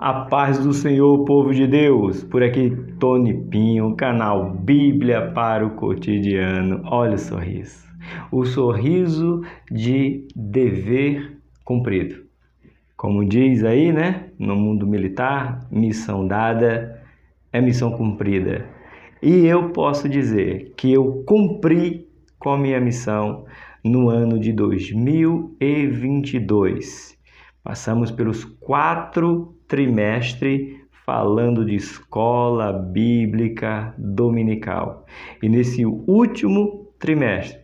A paz do Senhor, povo de Deus. Por aqui, Tony Pinho, canal Bíblia para o Cotidiano. Olha o sorriso de dever cumprido. Como diz aí, né? No mundo militar, missão dada é missão cumprida. E eu posso dizer que eu cumpri com a minha missão no ano de 2022. Passamos pelos 4 trimestres falando de escola bíblica dominical. E nesse último trimestre,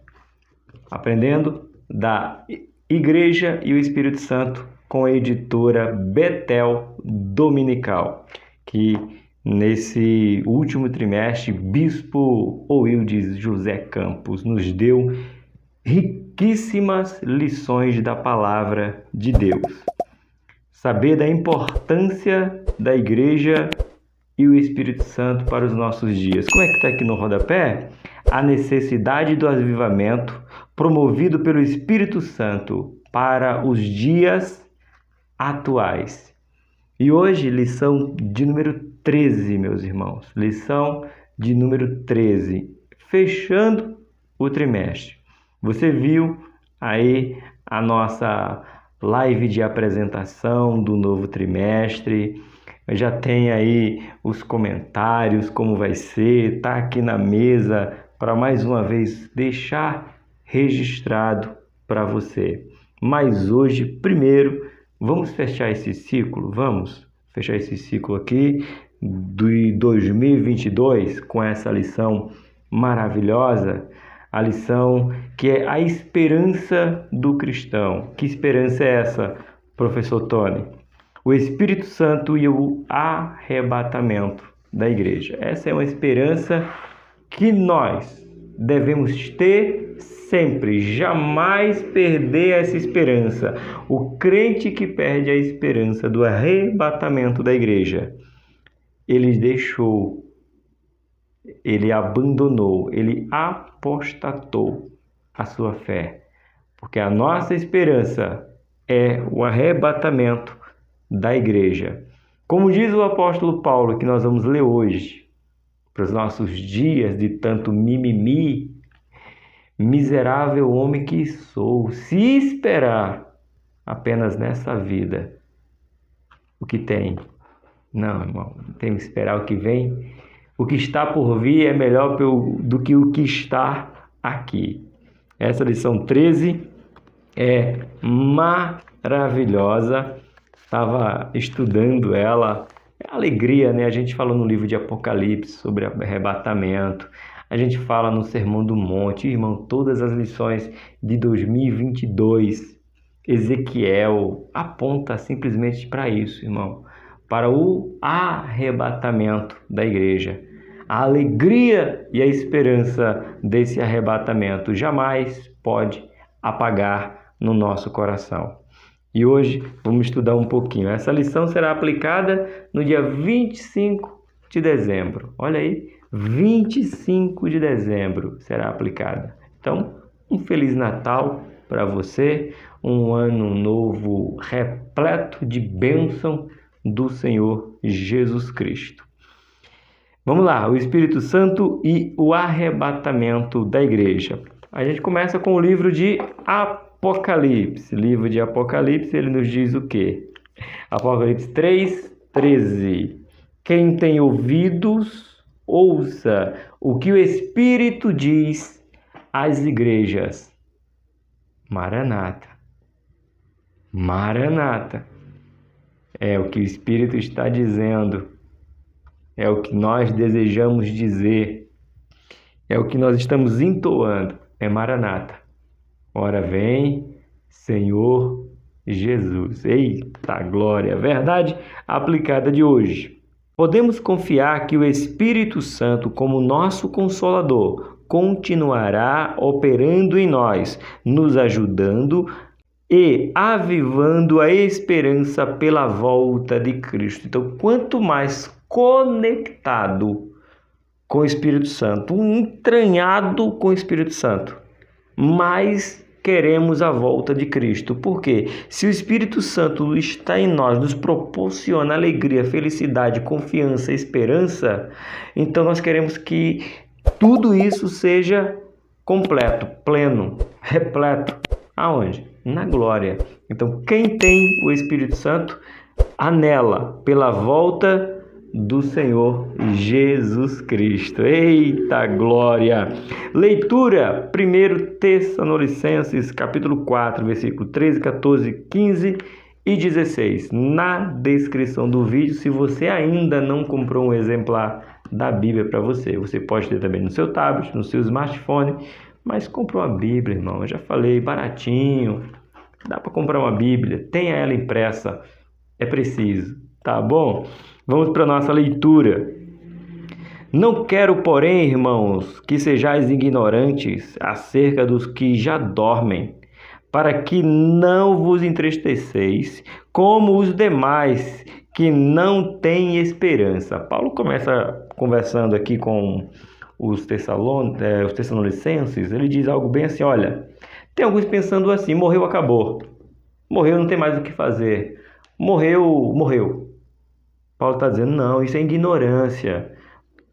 aprendendo da Igreja e o Espírito Santo com a editora Betel Dominical, que nesse último trimestre, Bispo Oildes José Campos nos deu riquíssimas lições da palavra de Deus. Saber da importância da Igreja e o Espírito Santo para os nossos dias. Como é que está aqui no rodapé? A necessidade do avivamento promovido pelo Espírito Santo para os dias atuais. E hoje, lição de número 13, meus irmãos. Lição de número 13. Fechando o trimestre. Você viu aí a nossa live de apresentação do novo trimestre. Já tem aí os comentários, como vai ser. Está aqui na mesa para mais uma vez deixar registrado para você. Mas hoje, primeiro, vamos fechar esse ciclo? Vamos fechar esse ciclo aqui de 2022 com essa lição maravilhosa. A lição que é a esperança do cristão. Que esperança é essa, professor Tony? O Espírito Santo e o arrebatamento da igreja. Essa é uma esperança que nós devemos ter sempre, jamais perder essa esperança. O crente que perde a esperança do arrebatamento da igreja, ele deixou, ele abandonou, ele apostatou a sua fé. Porque a nossa esperança é o arrebatamento da igreja. Como diz o apóstolo Paulo, que nós vamos ler hoje, para os nossos dias de tanto mimimi, miserável homem que sou, se esperar apenas nessa vida o que tem. Não, irmão, tem que esperar o que vem. O que está por vir é melhor do que o que está aqui. Essa lição 13 é maravilhosa. Estava estudando ela. É alegria, né? A gente falou no livro de Apocalipse sobre arrebatamento. A gente fala no Sermão do Monte. Irmão, todas as lições de 2022, Ezequiel, aponta simplesmente para isso, irmão. Para o arrebatamento da igreja. A alegria e a esperança desse arrebatamento jamais pode apagar no nosso coração. E hoje vamos estudar um pouquinho. Essa lição será aplicada no dia 25 de dezembro. Olha aí, 25 de dezembro será aplicada. Então, um Feliz Natal para você, um ano novo repleto de bênção do Senhor Jesus Cristo. Vamos lá, o Espírito Santo e o arrebatamento da igreja. A gente começa com o livro de Apocalipse. Livro de Apocalipse, ele nos diz o quê? Apocalipse 3:13. Quem tem ouvidos, ouça o que o Espírito diz às igrejas. Maranata. Maranata. É o que o Espírito está dizendo. É o que nós desejamos dizer. É o que nós estamos entoando. É Maranata. Ora vem, Senhor Jesus. Eita glória! Verdade aplicada de hoje. Podemos confiar que o Espírito Santo, como nosso Consolador, continuará operando em nós, nos ajudando e avivando a esperança pela volta de Cristo. Então, quanto mais conectado com o Espírito Santo, entranhado com o Espírito Santo, mais queremos a volta de Cristo. Por quê? Se o Espírito Santo está em nós, nos proporciona alegria, felicidade, confiança, esperança, então nós queremos que tudo isso seja completo, pleno, repleto. Aonde? Na glória. Então, quem tem o Espírito Santo anela pela volta do Senhor Jesus Cristo. Eita glória! Leitura, 1 Tessalonicenses, capítulo 4, versículo 13, 14, 15 e 16. Na descrição do vídeo, se você ainda não comprou um exemplar da Bíblia para você, você pode ter também no seu tablet, no seu smartphone, mas comprou uma Bíblia, irmão. Eu já falei, baratinho. Dá para comprar uma Bíblia, tenha ela impressa. É preciso, tá bom? Vamos para a nossa leitura. Não quero, porém, irmãos, que sejais ignorantes acerca dos que já dormem, para que não vos entristeceis, como os demais que não têm esperança. Paulo começa conversando aqui com os Tessalonicenses, ele diz algo bem assim, olha, tem alguns pensando assim, morreu, acabou. Morreu, não tem mais o que fazer. Morreu. Paulo está dizendo, não, isso é ignorância.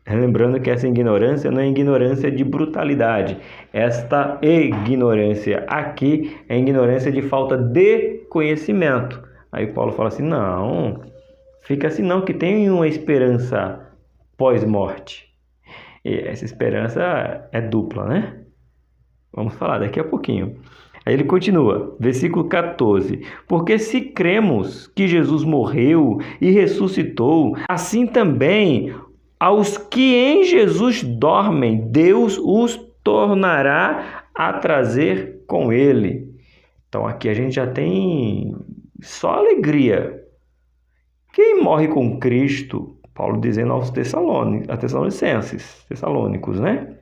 Lembrando que essa ignorância não é ignorância de brutalidade. Esta ignorância aqui é ignorância de falta de conhecimento. Aí Paulo fala assim, não, fica assim não, que tem uma esperança pós-morte. E essa esperança é dupla, né? Vamos falar daqui a pouquinho. Aí ele continua, versículo 14. Porque se cremos que Jesus morreu e ressuscitou, assim também aos que em Jesus dormem, Deus os tornará a trazer com ele. Então aqui a gente já tem só alegria. Quem morre com Cristo, Paulo dizendo aos Tessalônicos, né?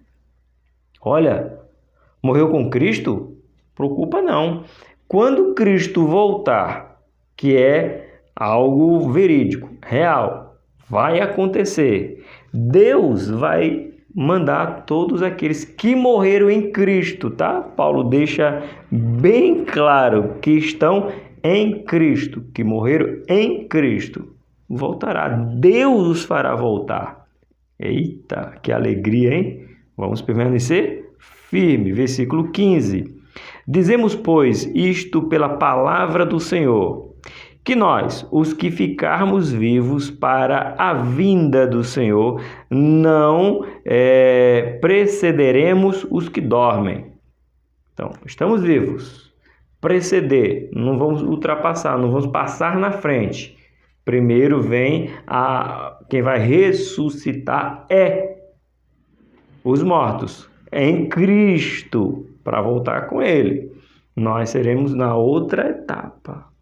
Olha, morreu com Cristo? Preocupa não. Quando Cristo voltar, que é algo verídico, real, vai acontecer, Deus vai mandar todos aqueles que morreram em Cristo, tá? Paulo deixa bem claro que estão em Cristo, que morreram em Cristo. Voltará, Deus os fará voltar. Eita, que alegria, hein? Vamos permanecer firme. Versículo 15. Dizemos, pois, isto pela palavra do Senhor, que nós, os que ficarmos vivos para a vinda do Senhor, não precederemos os que dormem. Então, estamos vivos. Preceder, não vamos ultrapassar, não vamos passar na frente. Primeiro vem quem vai ressuscitar os mortos, em Cristo, para voltar com ele. Nós seremos na outra etapa.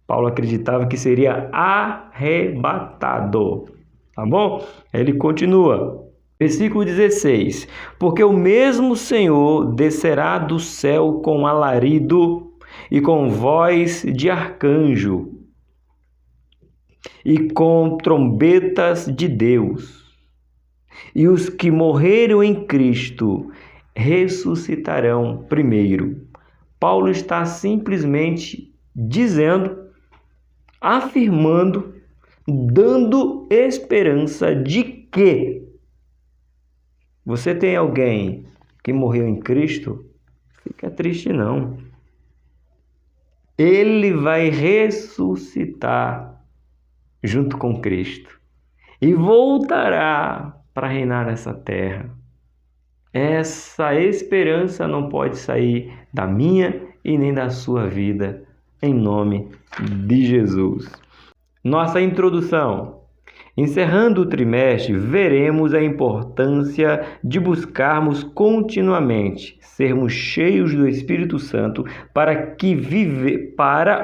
Paulo acreditava que seria arrebatado. Tá bom? Ele continua. Versículo 16. Porque o mesmo Senhor descerá do céu com alarido e com voz de arcanjo e com trombetas de Deus. E os que morreram em Cristo ressuscitarão primeiro. Paulo está simplesmente dizendo, afirmando, dando esperança de que você tem alguém que morreu em Cristo, fica triste não. Ele vai ressuscitar junto com Cristo e voltará para reinar nessa terra. Essa esperança não pode sair da minha e nem da sua vida, em nome de Jesus. Nossa introdução. Encerrando o trimestre, veremos a importância de buscarmos continuamente sermos cheios do Espírito Santo para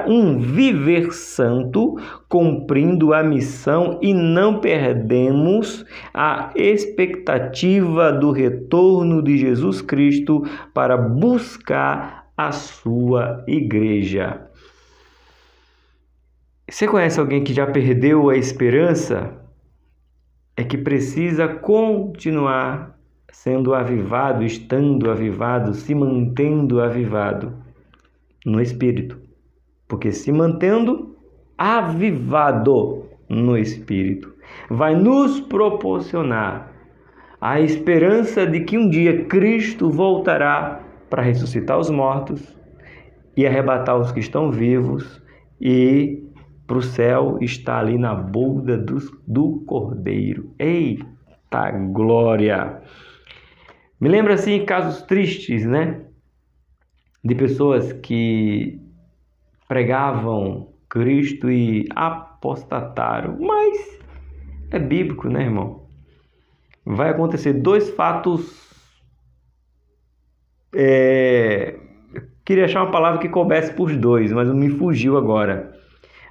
um viver santo, cumprindo a missão e não perdemos a expectativa do retorno de Jesus Cristo para buscar a sua igreja. Você conhece alguém que já perdeu a esperança? É que precisa continuar sendo avivado, estando avivado, se mantendo avivado no Espírito. Porque se mantendo avivado no Espírito, vai nos proporcionar a esperança de que um dia Cristo voltará para ressuscitar os mortos e arrebatar os que estão vivos e para o céu estar ali na boda do Cordeiro. Eita glória! Me lembra assim casos tristes, né? De pessoas que pregavam Cristo e apostataram. Mas é bíblico, né, irmão? Vai acontecer dois fatos. Queria achar uma palavra que coubesse para os dois, mas me fugiu agora.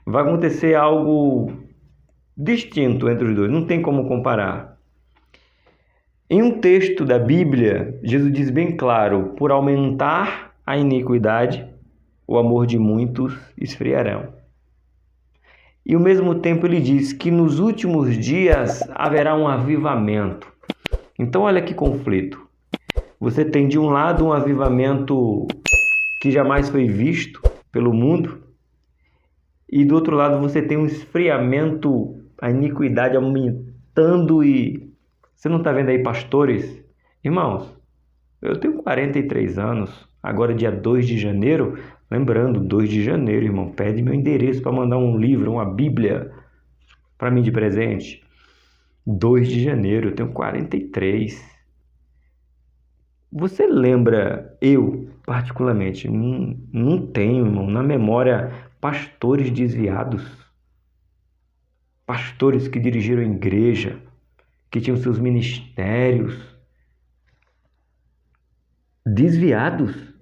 Vai acontecer algo distinto entre os dois, não tem como comparar. Em um texto da Bíblia, Jesus diz bem claro: por aumentar a iniquidade, o amor de muitos esfriarão. E ao mesmo tempo ele diz que nos últimos dias haverá um avivamento. Então olha que conflito. Você tem de um lado um avivamento que jamais foi visto pelo mundo, e do outro lado você tem um esfriamento, a iniquidade aumentando. E você não está vendo aí pastores? Irmãos, eu tenho 43 anos, agora dia 2 de janeiro, lembrando, 2 de janeiro, irmão, pede meu endereço para mandar um livro, uma Bíblia para mim de presente. 2 de janeiro, eu tenho 43. Você lembra, eu particularmente, não tenho, irmão, na memória, pastores desviados, pastores que dirigiram a igreja, que tinham seus ministérios desviados.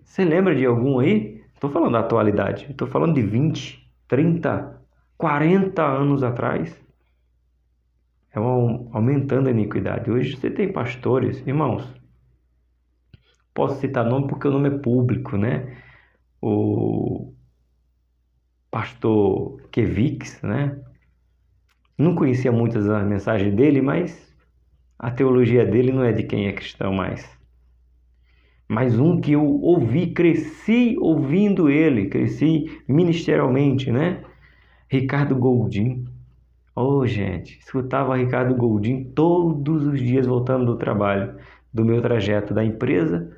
Você lembra de algum aí? Estou falando da atualidade, estou falando de 20, 30, 40 anos atrás. Aumentando a iniquidade. Hoje você tem pastores, irmãos, posso citar nome porque o nome é público, né? O pastor Kevix, né? Não conhecia muitas das mensagens dele, mas a teologia dele não é de quem é cristão mais. Mas um que eu ouvi, cresci ouvindo ele, cresci ministerialmente, né? Ricardo Goldim. Oh, gente, escutava Ricardo Goldim todos os dias voltando do trabalho, do meu trajeto da empresa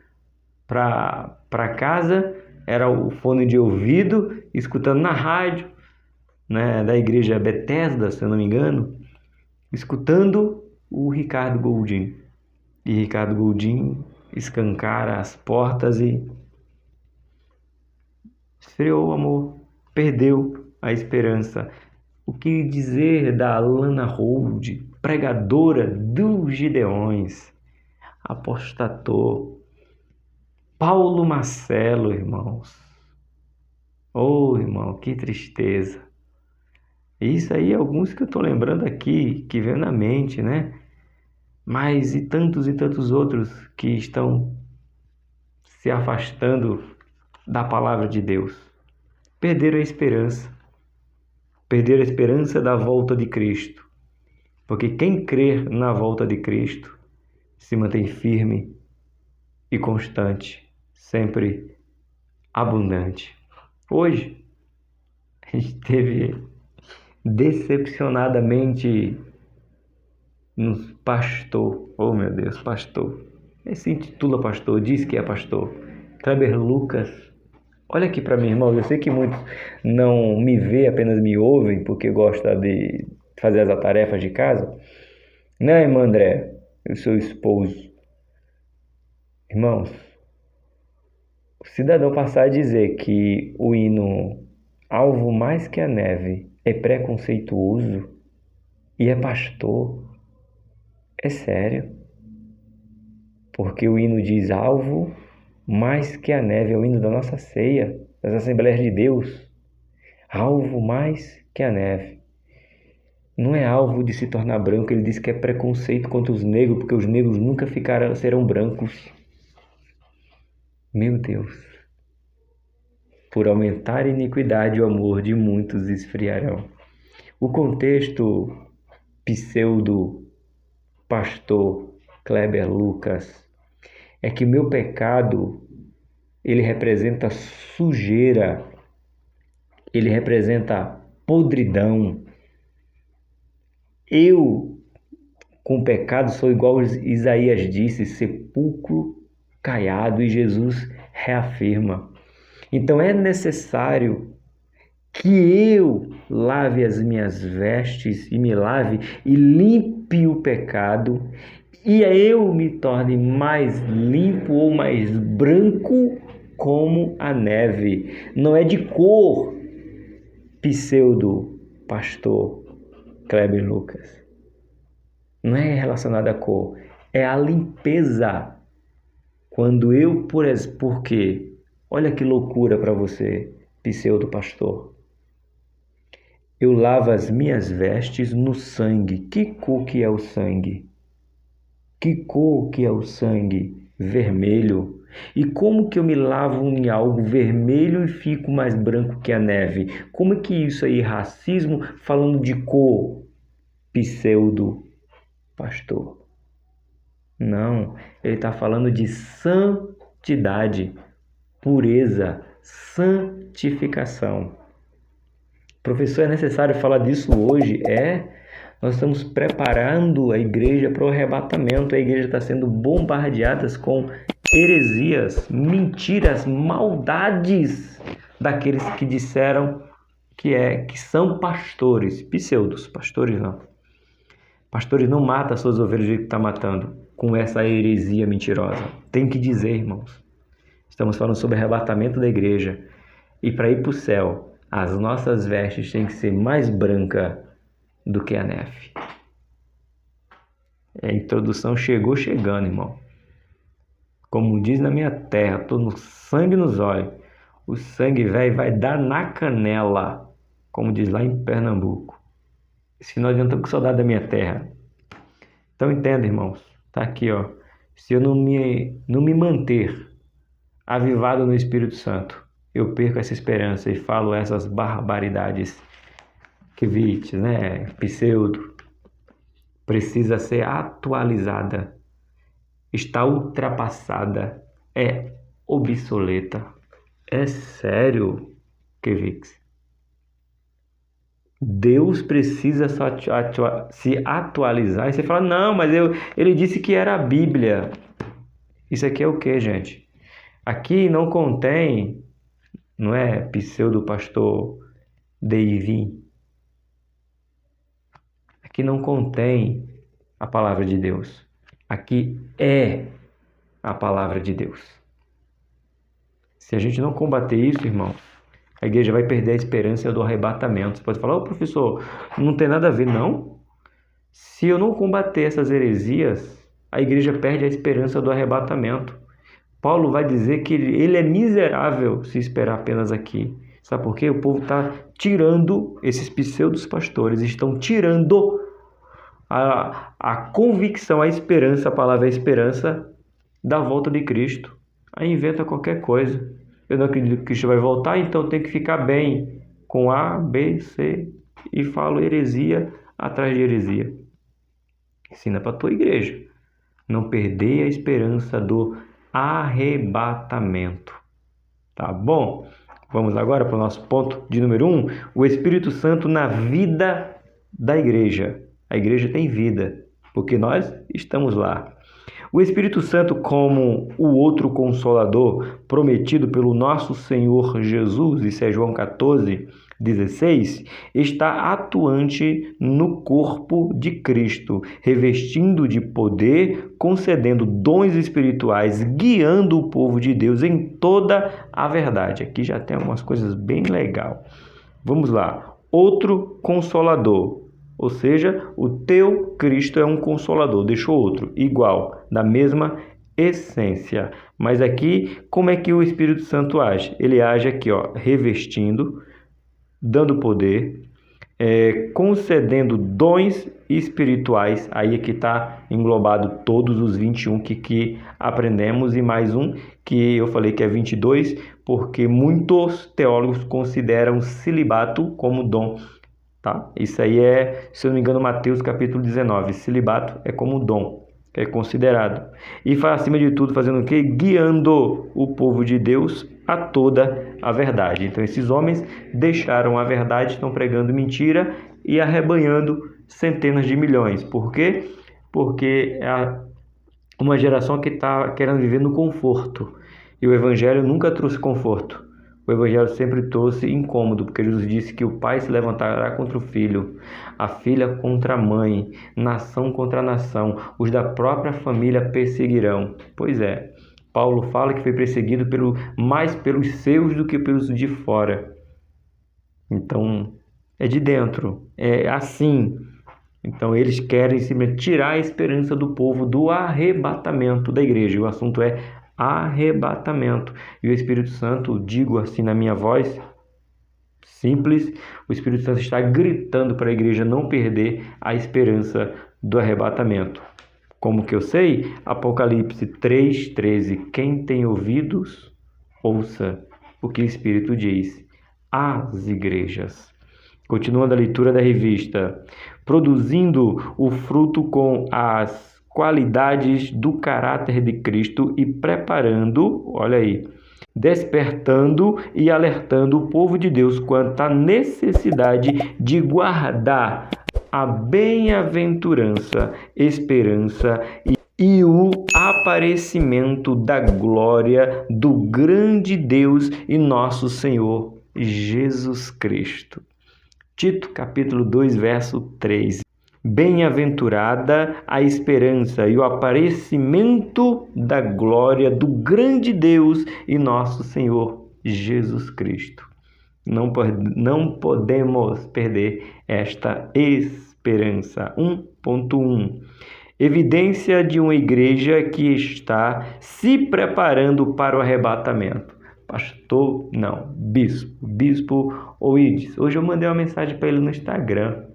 para casa, era o fone de ouvido, escutando na rádio, né, da igreja Bethesda, se eu não me engano, escutando o Ricardo Goldim. E Ricardo Goldim escancara as portas e esfriou o amor, perdeu a esperança. O que dizer da Lana Hold, pregadora dos Gideões, apostatou. Paulo Marcelo, irmãos. Oh, irmão, que tristeza. Isso aí, alguns que eu estou lembrando aqui, que vem na mente, né? Mas e tantos outros que estão se afastando da palavra de Deus. Perderam a esperança. Perderam a esperança da volta de Cristo. Porque quem crer na volta de Cristo se mantém firme e constante, sempre abundante. Hoje, a gente teve decepcionadamente um pastor, oh meu Deus, pastor, ele se intitula pastor, diz que é pastor, Kleber Lucas. Olha aqui para mim, irmão, eu sei que muitos não me vê, apenas me ouvem, porque gosta de fazer as tarefas de casa. Não, irmão André, eu sou esposo. Irmãos, o cidadão passar a dizer que o hino Alvo Mais Que a Neve é preconceituoso e é pastor, é sério. Porque o hino diz alvo mais que a neve, é o hino da nossa ceia, das Assembleias de Deus. Alvo mais que a neve. Não é alvo de se tornar branco, ele diz que é preconceito contra os negros, porque os negros nunca serão brancos. Meu Deus. Por aumentar a iniquidade, o amor de muitos esfriarão. O contexto pseudo-pastor Kleber Lucas, é que o meu pecado, ele representa sujeira, ele representa podridão. Eu, com o pecado, sou igual Isaías disse, sepulcro caiado, e Jesus reafirma. Então é necessário que eu lave as minhas vestes e me lave e limpe o pecado, e eu me torne mais limpo ou mais branco como a neve. Não é de cor, pseudo pastor Kleber Lucas. Não é relacionado à cor, é a limpeza. Quando eu, porque, olha que loucura para você, pseudo pastor. Eu lavo as minhas vestes no sangue. Que cor que é o sangue? Que cor que é o sangue? Vermelho. E como que eu me lavo em algo vermelho e fico mais branco que a neve? Como é que isso aí é racismo falando de cor? Pseudo pastor. Não, ele está falando de santidade, pureza, santificação. Professor, é necessário falar disso hoje? Nós estamos preparando a igreja para o arrebatamento. A igreja está sendo bombardeada com heresias, mentiras, maldades daqueles que disseram que são pastores, pseudos, pastores não. Pastores não matam as suas ovelhas do jeito que está matando, com essa heresia mentirosa. Tem que dizer, irmãos. Estamos falando sobre arrebatamento da igreja. E para ir para o céu, as nossas vestes têm que ser mais brancas do que a neve. A introdução chegou chegando, irmão. Como diz na minha terra, estou no sangue nos olhos. O sangue velho vai dar na canela, como diz lá em Pernambuco. Se não adianta com saudade da minha terra. Então entenda, irmãos. Tá aqui, ó. Se eu não me manter avivado no Espírito Santo, eu perco essa esperança e falo essas barbaridades que vites, né? Pseudo. Precisa ser atualizada. Está ultrapassada. É obsoleta. É sério, Kevix. Deus precisa se atualizar. E você fala, não, mas ele disse que era a Bíblia. Isso aqui é o que, gente? Aqui não contém, não é pseudo pastor Deivin. Aqui não contém a palavra de Deus. Aqui é a palavra de Deus. Se a gente não combater isso, irmão, a igreja vai perder a esperança do arrebatamento. Você pode falar, professor, não tem nada a ver, não. Se eu não combater essas heresias, a igreja perde a esperança do arrebatamento. Paulo vai dizer que ele é miserável se esperar apenas aqui. Sabe por quê? O povo está tirando, esses pseudos pastores estão tirando a convicção, a esperança, a palavra esperança da volta de Cristo. Aí inventa qualquer coisa. Eu não acredito que Cristo vai voltar, então tem que ficar bem com A, B, C e falo heresia atrás de heresia. Ensina para a tua igreja. Não perder a esperança do arrebatamento. Tá bom? Vamos agora para o nosso ponto de número 1. O Espírito Santo na vida da igreja. A igreja tem vida, porque nós estamos lá. O Espírito Santo, como o outro Consolador prometido pelo nosso Senhor Jesus, isso é João 14:16, está atuante no corpo de Cristo, revestindo de poder, concedendo dons espirituais, guiando o povo de Deus em toda a verdade. Aqui já tem algumas coisas bem legais. Vamos lá. Outro Consolador. Ou seja, o teu Cristo é um consolador, deixou outro, igual, da mesma essência. Mas aqui, como é que o Espírito Santo age? Ele age aqui, ó, revestindo, dando poder, concedendo dons espirituais. Aí é que está englobado todos os 21 que aprendemos e mais um que eu falei que é 22, porque muitos teólogos consideram celibato como dom. Tá? Isso aí é, se eu não me engano, Mateus capítulo 19. Celibato é como dom. é considerado. E faz, acima de tudo, fazendo o quê? Guiando o povo de Deus a toda a verdade. Então, esses homens deixaram a verdade, estão pregando mentira e arrebanhando centenas de milhões. Por quê? Porque é uma geração que está querendo viver no conforto. E o Evangelho nunca trouxe conforto. O Evangelho sempre trouxe incômodo, porque Jesus disse que o pai se levantará contra o filho, a filha contra a mãe, nação contra nação, os da própria família perseguirão. Pois é, Paulo fala que foi perseguido mais pelos seus do que pelos de fora. Então, é de dentro, é assim. Então, eles querem tirar a esperança do povo do arrebatamento da igreja. O assunto é arrebatamento. E o Espírito Santo, digo assim na minha voz simples, o Espírito Santo está gritando para a igreja não perder a esperança do arrebatamento. Como que eu sei? Apocalipse 3:13. Quem tem ouvidos, ouça o que o Espírito diz às igrejas. Continuando a leitura da revista, produzindo o fruto com as qualidades do caráter de Cristo e preparando, olha aí, despertando e alertando o povo de Deus quanto à necessidade de guardar a bem-aventurança, esperança e o aparecimento da glória do grande Deus e nosso Senhor Jesus Cristo. Tito, capítulo 2, verso 3. Bem-aventurada a esperança e o aparecimento da glória do grande Deus e nosso Senhor Jesus Cristo. Não podemos perder esta esperança. 1.1. Evidência de uma igreja que está se preparando para o arrebatamento. Pastor, não, bispo Oídes. Hoje eu mandei uma mensagem para ele no Instagram.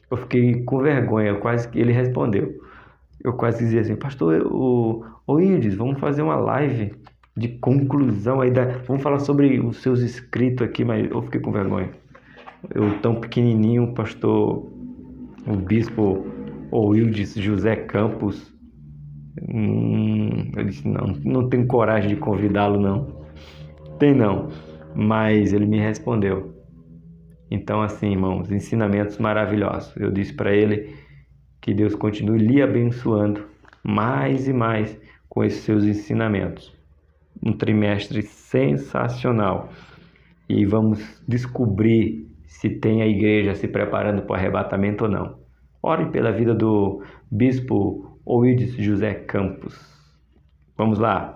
Eu fiquei com vergonha, quase que ele respondeu. Eu quase dizia assim, pastor Oídes, vamos fazer uma live de conclusão aí, vamos falar sobre os seus inscritos aqui, mas eu fiquei com vergonha. Eu tão pequenininho, o bispo Oídes José Campos, eu disse, não tenho coragem de convidá-lo, não. Tem não, mas ele me respondeu. Então, assim, irmãos, ensinamentos maravilhosos. Eu disse para ele que Deus continue lhe abençoando mais e mais com esses seus ensinamentos. Um trimestre sensacional. E vamos descobrir se tem a igreja se preparando para o arrebatamento ou não. Ore pela vida do bispo Oídes José Campos. Vamos lá.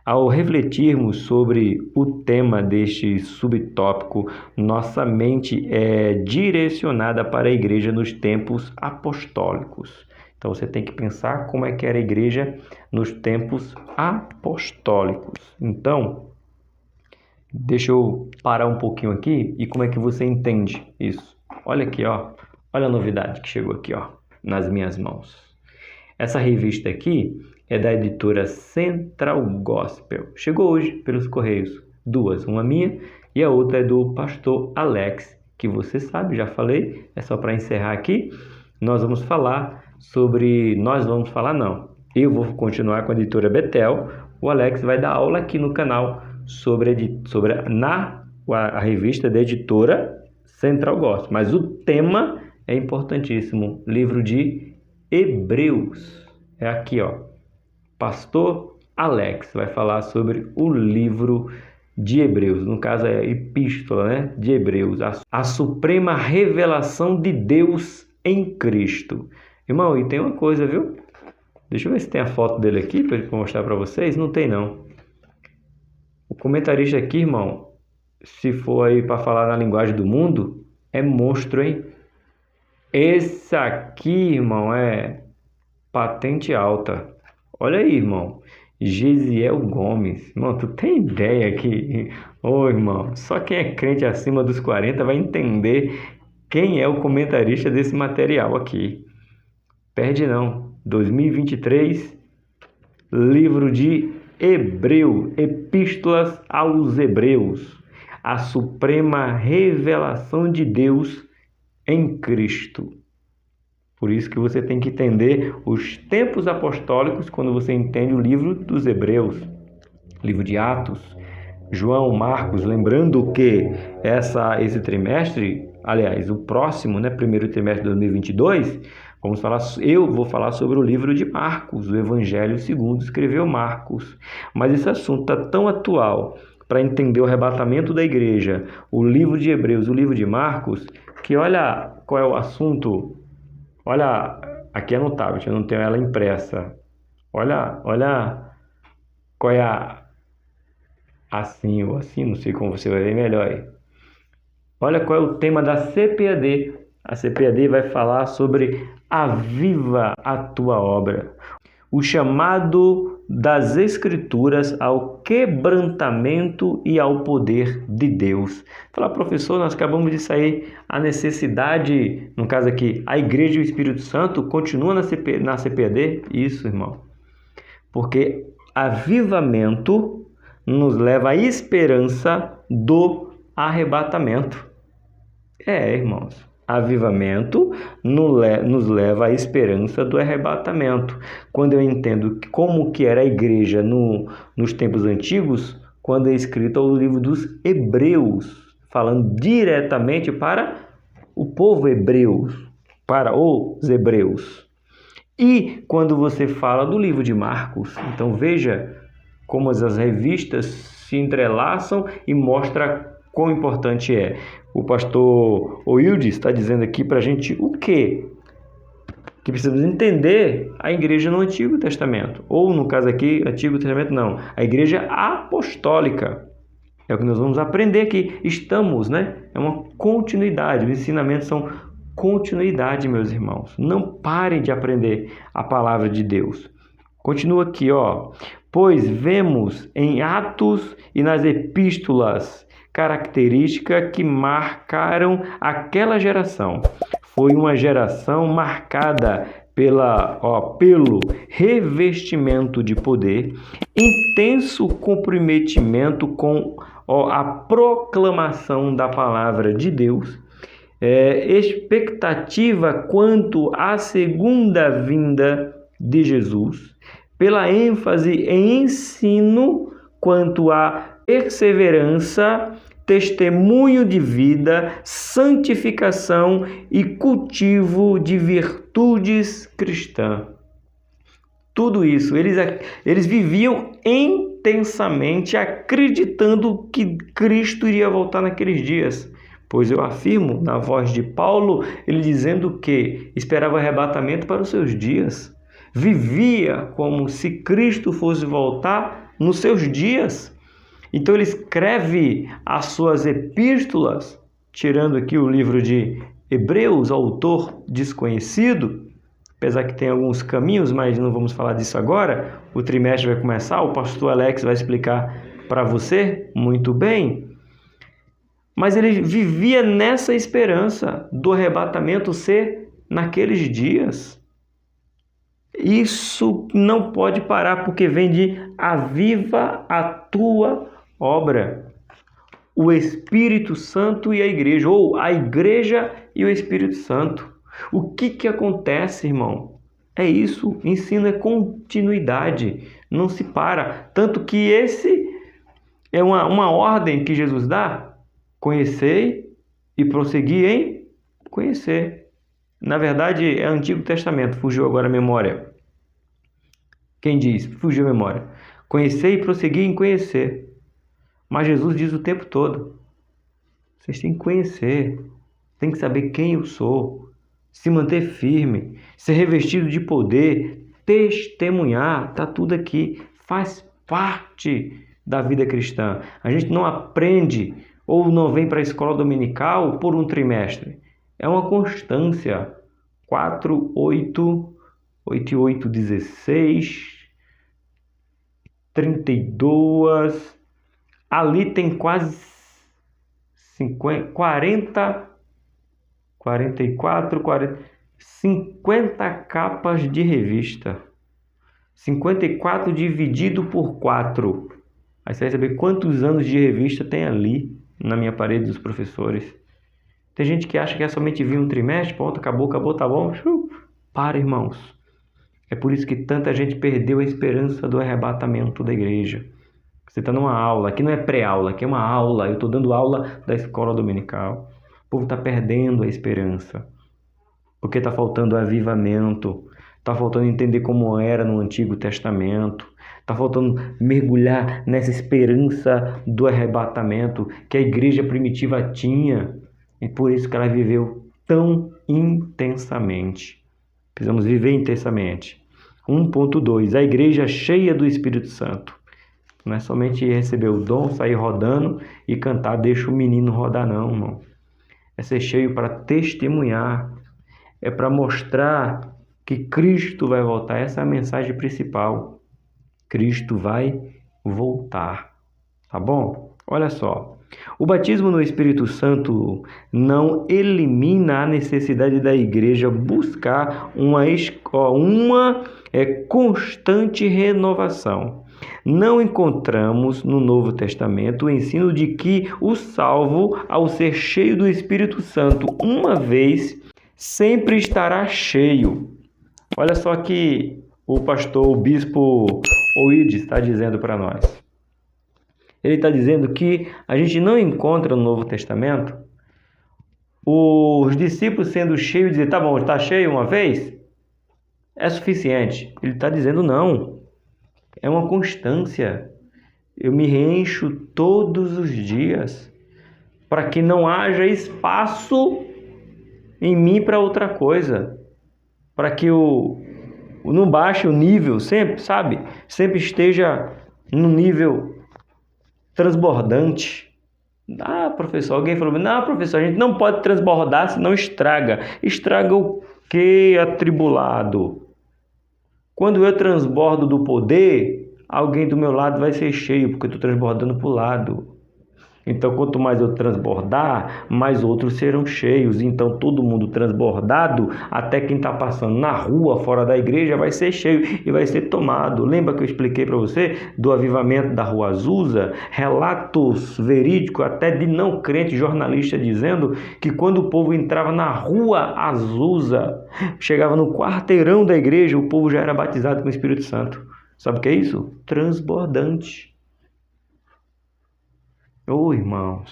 Ao refletirmos sobre o tema deste subtópico, nossa mente é direcionada para a igreja nos tempos apostólicos. Então você tem que pensar como é que era a igreja nos tempos apostólicos. Então, deixa eu parar um pouquinho aqui e como é que você entende isso. Olha aqui, ó. Olha a novidade que chegou aqui, ó, nas minhas mãos. Essa revista aqui é da editora Central Gospel. Chegou hoje pelos Correios. Duas, uma minha e a outra é do pastor Alex, que você sabe, já falei, é só para encerrar aqui. Eu vou continuar com a editora Betel. O Alex vai dar aula aqui no canal sobre a revista da editora Central Gospel. Mas o tema é importantíssimo, livro de Hebreus. É aqui, ó. Pastor Alex vai falar sobre o livro de Hebreus, no caso é a epístola, né, de Hebreus, a suprema revelação de Deus em Cristo. Irmão, e tem uma coisa, viu? Deixa eu ver se tem a foto dele aqui para mostrar para vocês. Não tem, não. O comentarista aqui, irmão, se for aí para falar na linguagem do mundo, é monstro, hein? Esse aqui, irmão, é patente alta. Olha aí, irmão. Gesiel Gomes. Irmão, tu tem ideia aqui? Ô, irmão, só quem é crente acima dos 40 vai entender quem é o comentarista desse material aqui. Perde não. 2023, livro de Hebreus, Epístolas aos Hebreus. A suprema revelação de Deus em Cristo. Por isso que você tem que entender os tempos apostólicos quando você entende o livro dos Hebreus, livro de Atos, João, Marcos, lembrando que esse trimestre, aliás, o próximo, primeiro trimestre de 2022, eu vou falar sobre o livro de Marcos, o Evangelho segundo escreveu Marcos. Mas esse assunto está tão atual para entender o arrebatamento da igreja, o livro de Hebreus, o livro de Marcos, que olha qual é o assunto. Olha, aqui é no tablet, eu não tenho ela impressa. Olha qual é assim ou assim, não sei como você vai ver melhor aí. Olha qual é o tema da CPAD. A CPAD vai falar sobre aviva a tua obra. O chamado das Escrituras ao quebrantamento e ao poder de Deus. Fala, professor, nós acabamos de sair, a necessidade, no caso aqui, a Igreja e o Espírito Santo continua na CPAD? Isso, irmão. Porque avivamento nos leva à esperança do arrebatamento. Irmãos. Avivamento nos leva à esperança do arrebatamento. Quando eu entendo como que era a igreja nos tempos antigos, quando é escrito o livro dos Hebreus, falando diretamente para o povo hebreu, para os hebreus. E quando você fala do livro de Marcos, então veja como as revistas se entrelaçam e mostra quão importante é. O pastor Oildes está dizendo aqui para a gente o quê? Que precisamos entender a igreja no Antigo Testamento. Ou, no caso aqui, Antigo Testamento não. A igreja apostólica. É o que nós vamos aprender aqui. Estamos, É uma continuidade. Os ensinamentos são continuidade, meus irmãos. Não parem de aprender a palavra de Deus. Continua aqui, Pois vemos em Atos e nas epístolas características que marcaram aquela geração. Foi uma geração marcada pelo revestimento de poder, intenso comprometimento com a proclamação da palavra de Deus, expectativa quanto à segunda vinda de Jesus, pela ênfase em ensino quanto à perseverança, testemunho de vida, santificação e cultivo de virtudes cristãs. Tudo isso, eles viviam intensamente acreditando que Cristo iria voltar naqueles dias. Pois eu afirmo, na voz de Paulo, ele dizendo que esperava arrebatamento para os seus dias. Vivia como se Cristo fosse voltar nos seus dias. Então ele escreve as suas epístolas, tirando aqui o livro de Hebreus, autor desconhecido, apesar que tem alguns caminhos, mas não vamos falar disso agora. O trimestre vai começar, o pastor Alex vai explicar para você muito bem. Mas ele vivia nessa esperança do arrebatamento ser naqueles dias. Isso não pode parar, porque vem de aviva a tua obra. O Espírito Santo e a igreja, ou a igreja e o Espírito Santo. O que acontece, irmão? É isso, ensino é continuidade, não se para. Tanto que esse é uma ordem que Jesus dá: conhecei e prossegui em conhecer. Na verdade, é Antigo Testamento, fugiu agora a memória. Quem diz? Fugiu a memória. Conhecei e prossegui em conhecer. Mas Jesus diz o tempo todo: vocês têm que conhecer, têm que saber quem eu sou, se manter firme, ser revestido de poder, testemunhar, está tudo aqui, faz parte da vida cristã. A gente não aprende ou não vem para a escola dominical por um trimestre, é uma constância. 4, 8, 8, 16, 32... Ali tem quase 50, 40, 44, 40, 50 capas de revista. 54 dividido por 4. Aí você vai saber quantos anos de revista tem ali na minha parede dos professores. Tem gente que acha que é somente vir um trimestre, pronto, acabou, tá bom. Para, irmãos. É por isso que tanta gente perdeu a esperança do arrebatamento da igreja. Você está numa aula, aqui não é pré-aula, aqui é uma aula. Eu estou dando aula da escola dominical. O povo está perdendo a esperança. Porque está faltando avivamento. Está faltando entender como era no Antigo Testamento. Está faltando mergulhar nessa esperança do arrebatamento que a igreja primitiva tinha. E por isso que ela viveu tão intensamente. Precisamos viver intensamente. 1.2. A igreja cheia do Espírito Santo. Não é somente receber o dom, sair rodando e cantar, deixa o menino rodar, não, irmão. É ser cheio para testemunhar. É para mostrar que Cristo vai voltar. Essa é a mensagem principal. Cristo vai voltar. Tá bom? Olha só. O batismo no Espírito Santo não elimina a necessidade da igreja buscar uma constante renovação. Não encontramos no Novo Testamento o ensino de que o salvo, ao ser cheio do Espírito Santo uma vez, sempre estará cheio. Olha só que o pastor, o bispo Oide está dizendo para nós. Ele está dizendo que a gente não encontra no Novo Testamento os discípulos sendo cheios e dizer, tá bom, está cheio uma vez? É suficiente. Ele está dizendo não. É uma constância. Eu me reencho todos os dias para que não haja espaço em mim para outra coisa. Para que não baixe o nível sempre, sabe? Sempre esteja no nível transbordante. Ah, professor, alguém falou, não, professor, a gente não pode transbordar, senão estraga. Estraga o quê, atribulado? Quando eu transbordo do poder, alguém do meu lado vai ser cheio, porque eu estou transbordando para o lado. Então, quanto mais eu transbordar, mais outros serão cheios. Então, todo mundo transbordado, até quem está passando na rua, fora da igreja, vai ser cheio e vai ser tomado. Lembra que eu expliquei para você do avivamento da Rua Azusa? Relatos verídicos, até de não crente, jornalista, dizendo que quando o povo entrava na Rua Azusa, chegava no quarteirão da igreja, o povo já era batizado com o Espírito Santo. Sabe o que é isso? Transbordante. Irmãos,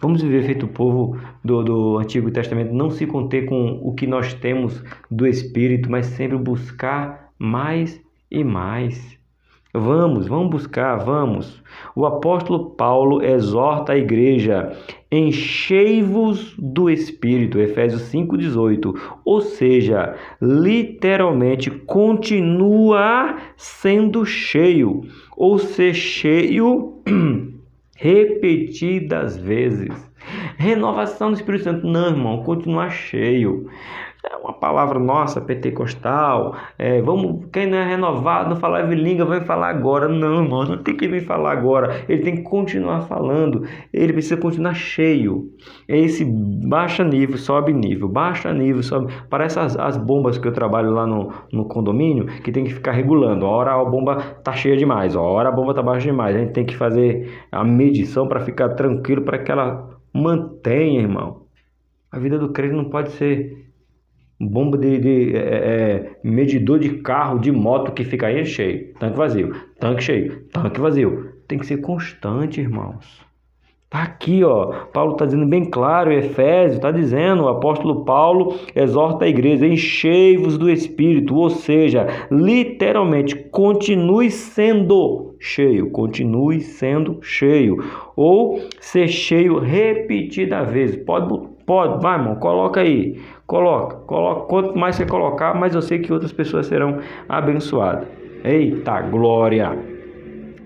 vamos viver feito o povo do Antigo Testamento, não se conter com o que nós temos do Espírito, mas sempre buscar mais e mais. Vamos buscar, vamos. O apóstolo Paulo exorta a igreja, enchei-vos do Espírito, Efésios 5,18, ou seja, literalmente continua sendo cheio, ou ser cheio repetidas vezes. Renovação do Espírito Santo, não, irmão, continuar cheio. É uma palavra nossa, pentecostal. Quem não é renovado, não falava em língua, vai falar agora. Não, irmão, não tem que vir falar agora. Ele tem que continuar falando. Ele precisa continuar cheio. É esse baixa nível, sobe nível. Baixa nível, sobe. Parece as bombas que eu trabalho lá no condomínio, que tem que ficar regulando. A hora a bomba tá cheia demais, a hora a bomba tá baixa demais. A gente tem que fazer a medição para ficar tranquilo, para que ela mantenha, irmão. A vida do crente não pode ser bomba medidor de carro, de moto que fica aí cheio, tanque vazio, tanque cheio, tanque vazio. Tem que ser constante, irmãos. Tá aqui, ó. Paulo está dizendo bem claro, Efésios está dizendo, o apóstolo Paulo exorta a igreja, enchei-vos do Espírito, ou seja, literalmente, continue sendo cheio, ou ser cheio repetidas vezes. Pode, vai, irmão, coloca aí, coloca, quanto mais você colocar, mais eu sei que outras pessoas serão abençoadas. Eita, glória!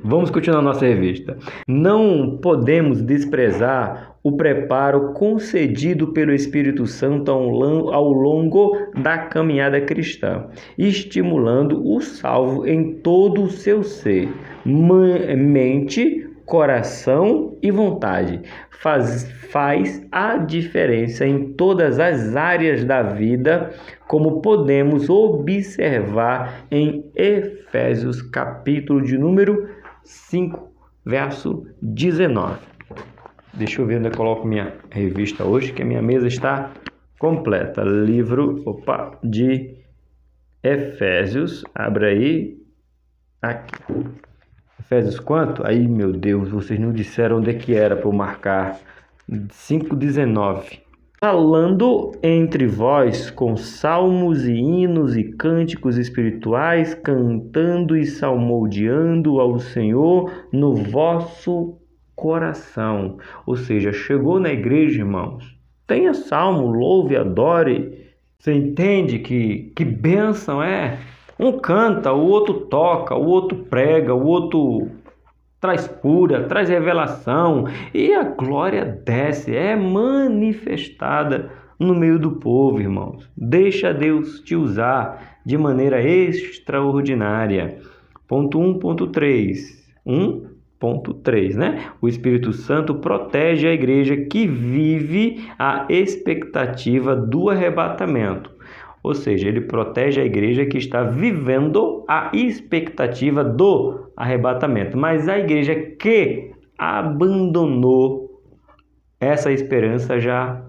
Vamos continuar nossa revista. Não podemos desprezar o preparo concedido pelo Espírito Santo ao longo da caminhada cristã, estimulando o salvo em todo o seu ser, mente, coração e vontade. Faz a diferença em todas as áreas da vida, como podemos observar em Efésios, capítulo de número 5, verso 19. Deixa eu ver onde eu coloco minha revista hoje, que a minha mesa está completa. Livro, de Efésios. Abre aí. Aqui. Efésios quanto? Aí, meu Deus, vocês não disseram onde é que era para eu marcar. 5:19. Falando entre vós com salmos e hinos e cânticos espirituais, cantando e salmodiando ao Senhor no vosso coração. Ou seja, chegou na igreja, irmãos, tenha salmo, louve, adore. Você entende que bênção é? Um canta, o outro toca, o outro prega, o outro traz cura, traz revelação, e a glória desce, é manifestada no meio do povo, irmãos. Deixa Deus te usar de maneira extraordinária. Ponto 1.3. 1.3, né? O Espírito Santo protege a igreja que vive a expectativa do arrebatamento. Ou seja, ele protege a igreja que está vivendo a expectativa do arrebatamento. Mas a igreja que abandonou essa esperança já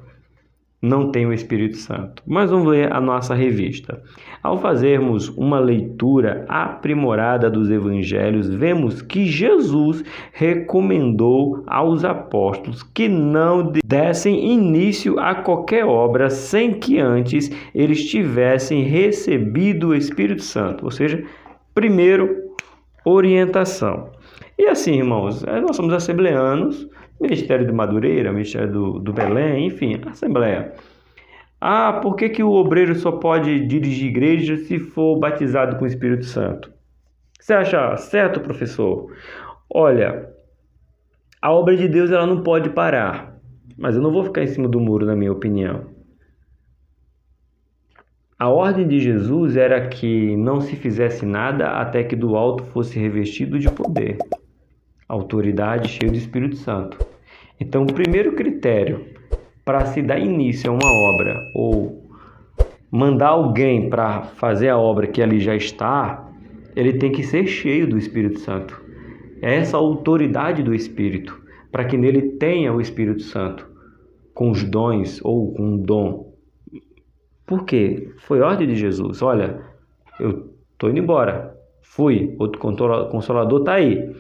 não tem o Espírito Santo. Mas vamos ler a nossa revista. Ao fazermos uma leitura aprimorada dos evangelhos, vemos que Jesus recomendou aos apóstolos que não dessem início a qualquer obra sem que antes eles tivessem recebido o Espírito Santo. Ou seja, primeiro, orientação. E assim, irmãos, nós somos assembleanos, Ministério de Madureira, Ministério do Belém, enfim, Assembleia. Por que o obreiro só pode dirigir igreja se for batizado com o Espírito Santo? Você acha certo, professor? Olha, a obra de Deus ela não pode parar, mas eu não vou ficar em cima do muro, na minha opinião. A ordem de Jesus era que não se fizesse nada até que do alto fosse revestido de poder, autoridade, cheio do Espírito Santo. Então, o primeiro critério para se dar início a uma obra ou mandar alguém para fazer a obra que ali já está, ele tem que ser cheio do Espírito Santo. É essa autoridade do Espírito, para que nele tenha o Espírito Santo, com os dons ou com um dom. Por quê? Foi ordem de Jesus. Olha, eu estou indo embora. Fui, outro Consolador está aí.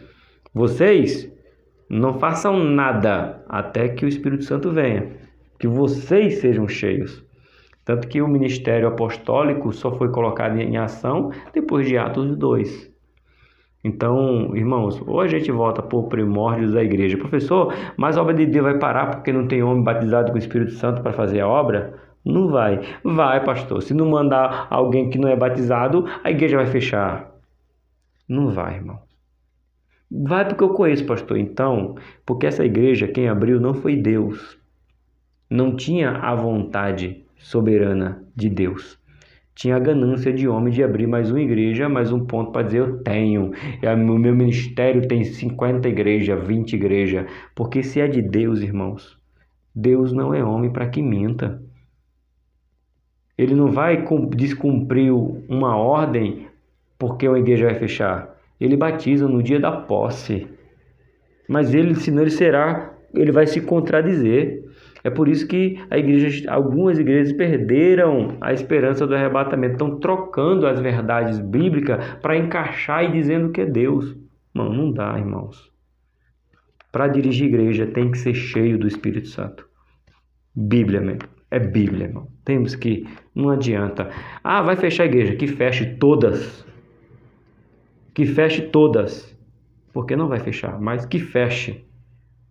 Vocês não façam nada até que o Espírito Santo venha, que vocês sejam cheios. Tanto que o ministério apostólico só foi colocado em ação depois de Atos 2. Então, irmãos, ou a gente volta por primórdios da igreja. Professor, mas a obra de Deus vai parar porque não tem homem batizado com o Espírito Santo para fazer a obra? Não vai. Vai, pastor. Se não mandar alguém que não é batizado, a igreja vai fechar. Não vai, irmão. Vai porque eu conheço, pastor. Então, porque essa igreja, quem abriu não foi Deus. Não tinha a vontade soberana de Deus. Tinha a ganância de homem de abrir mais uma igreja, mais um ponto para dizer eu tenho. O meu ministério tem 50 igrejas, 20 igrejas. Porque se é de Deus, irmãos, Deus não é homem para que minta. Ele não vai descumprir uma ordem porque uma igreja vai fechar. Ele batiza no dia da posse. Mas senão ele vai se contradizer. É por isso que algumas igrejas perderam a esperança do arrebatamento. Estão trocando as verdades bíblicas para encaixar e dizendo que é Deus. Não dá, irmãos. Para dirigir igreja tem que ser cheio do Espírito Santo. Bíblia mesmo. É Bíblia, irmão. Temos que... Não adianta. Vai fechar a igreja. Que feche todas. Que feche todas. Porque não vai fechar, mas que feche.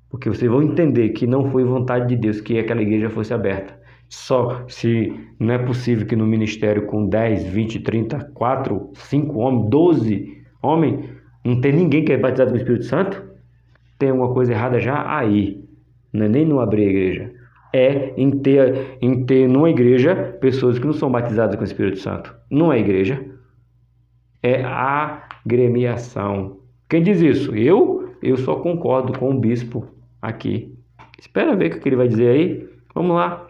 Porque vocês vão entender que não foi vontade de Deus que aquela igreja fosse aberta. Só se não é possível que no ministério com 10, 20, 30, 4, 5 homens, 12 homens, não tem ninguém que é batizado com o Espírito Santo, tem uma coisa errada já aí. Não é nem não abrir a igreja. É em ter numa igreja pessoas que não são batizadas com o Espírito Santo. Não é igreja. É agremiação. Quem diz isso? Eu só concordo com o bispo aqui. Espera ver o que ele vai dizer aí. Vamos lá.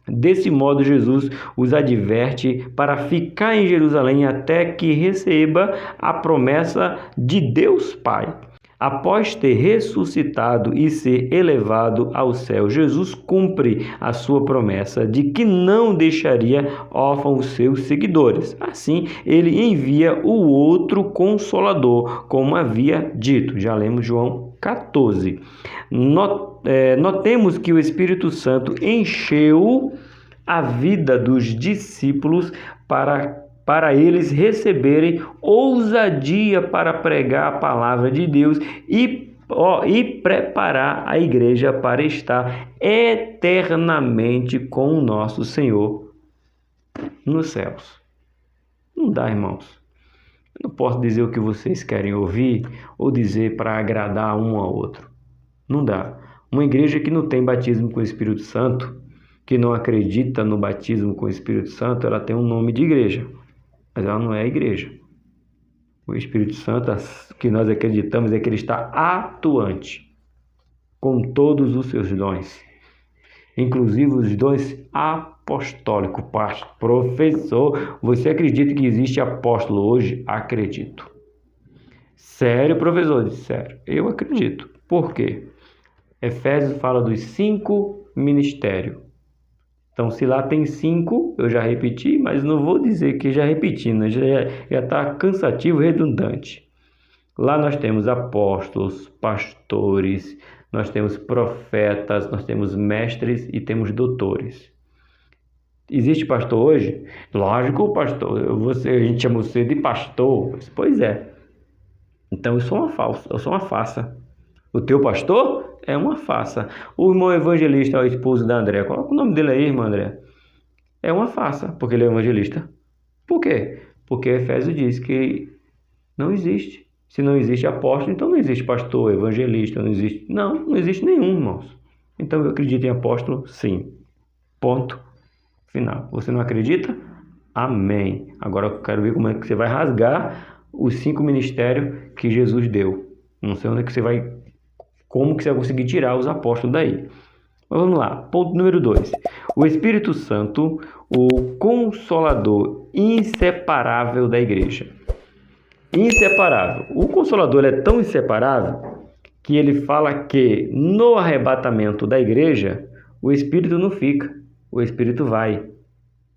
Desse modo, Jesus os adverte para ficar em Jerusalém até que receba a promessa de Deus Pai. Após ter ressuscitado e ser elevado ao céu, Jesus cumpre a sua promessa de que não deixaria órfãos os seus seguidores. Assim, ele envia o outro Consolador, como havia dito. Já lemos João 14. Notemos que o Espírito Santo encheu a vida dos discípulos para eles receberem ousadia para pregar a palavra de Deus e preparar a igreja para estar eternamente com o nosso Senhor nos céus. Não dá, irmãos. Eu não posso dizer o que vocês querem ouvir ou dizer para agradar um ao outro. Não dá. Uma igreja que não tem batismo com o Espírito Santo, que não acredita no batismo com o Espírito Santo, ela tem um nome de igreja, mas ela não é a igreja. O Espírito Santo, que nós acreditamos, é que ele está atuante com todos os seus dons, inclusive os dons apostólicos. Professor, você acredita que existe apóstolo hoje? Acredito. Sério, professor? Sério, eu acredito. Por quê? Efésios fala dos 5 ministérios. Então, se lá tem 5, eu já repeti, mas não vou dizer que já repeti, né? Já está cansativo e redundante. Lá nós temos apóstolos, pastores, nós temos profetas, nós temos mestres e temos doutores. Existe pastor hoje? Lógico, pastor. A gente chama você de pastor. Pois é. Então, eu sou uma farsa. O teu pastor é uma farsa. O irmão evangelista é o esposo da André. Coloca o nome dele aí, irmã André. É uma farsa, porque ele é evangelista. Por quê? Porque Efésios diz que não existe. Se não existe apóstolo, então não existe pastor, evangelista, não existe nenhum, irmãos. Então eu acredito em apóstolo, sim. Ponto final. Você não acredita? Amém. Agora eu quero ver como é que você vai rasgar os 5 ministérios que Jesus deu. Não sei onde é que você vai... Como que você vai conseguir tirar os apóstolos daí? Mas vamos lá. Ponto número 2. O Espírito Santo, o Consolador inseparável da igreja. Inseparável. O Consolador é tão inseparável que ele fala que no arrebatamento da igreja, o Espírito não fica. O Espírito vai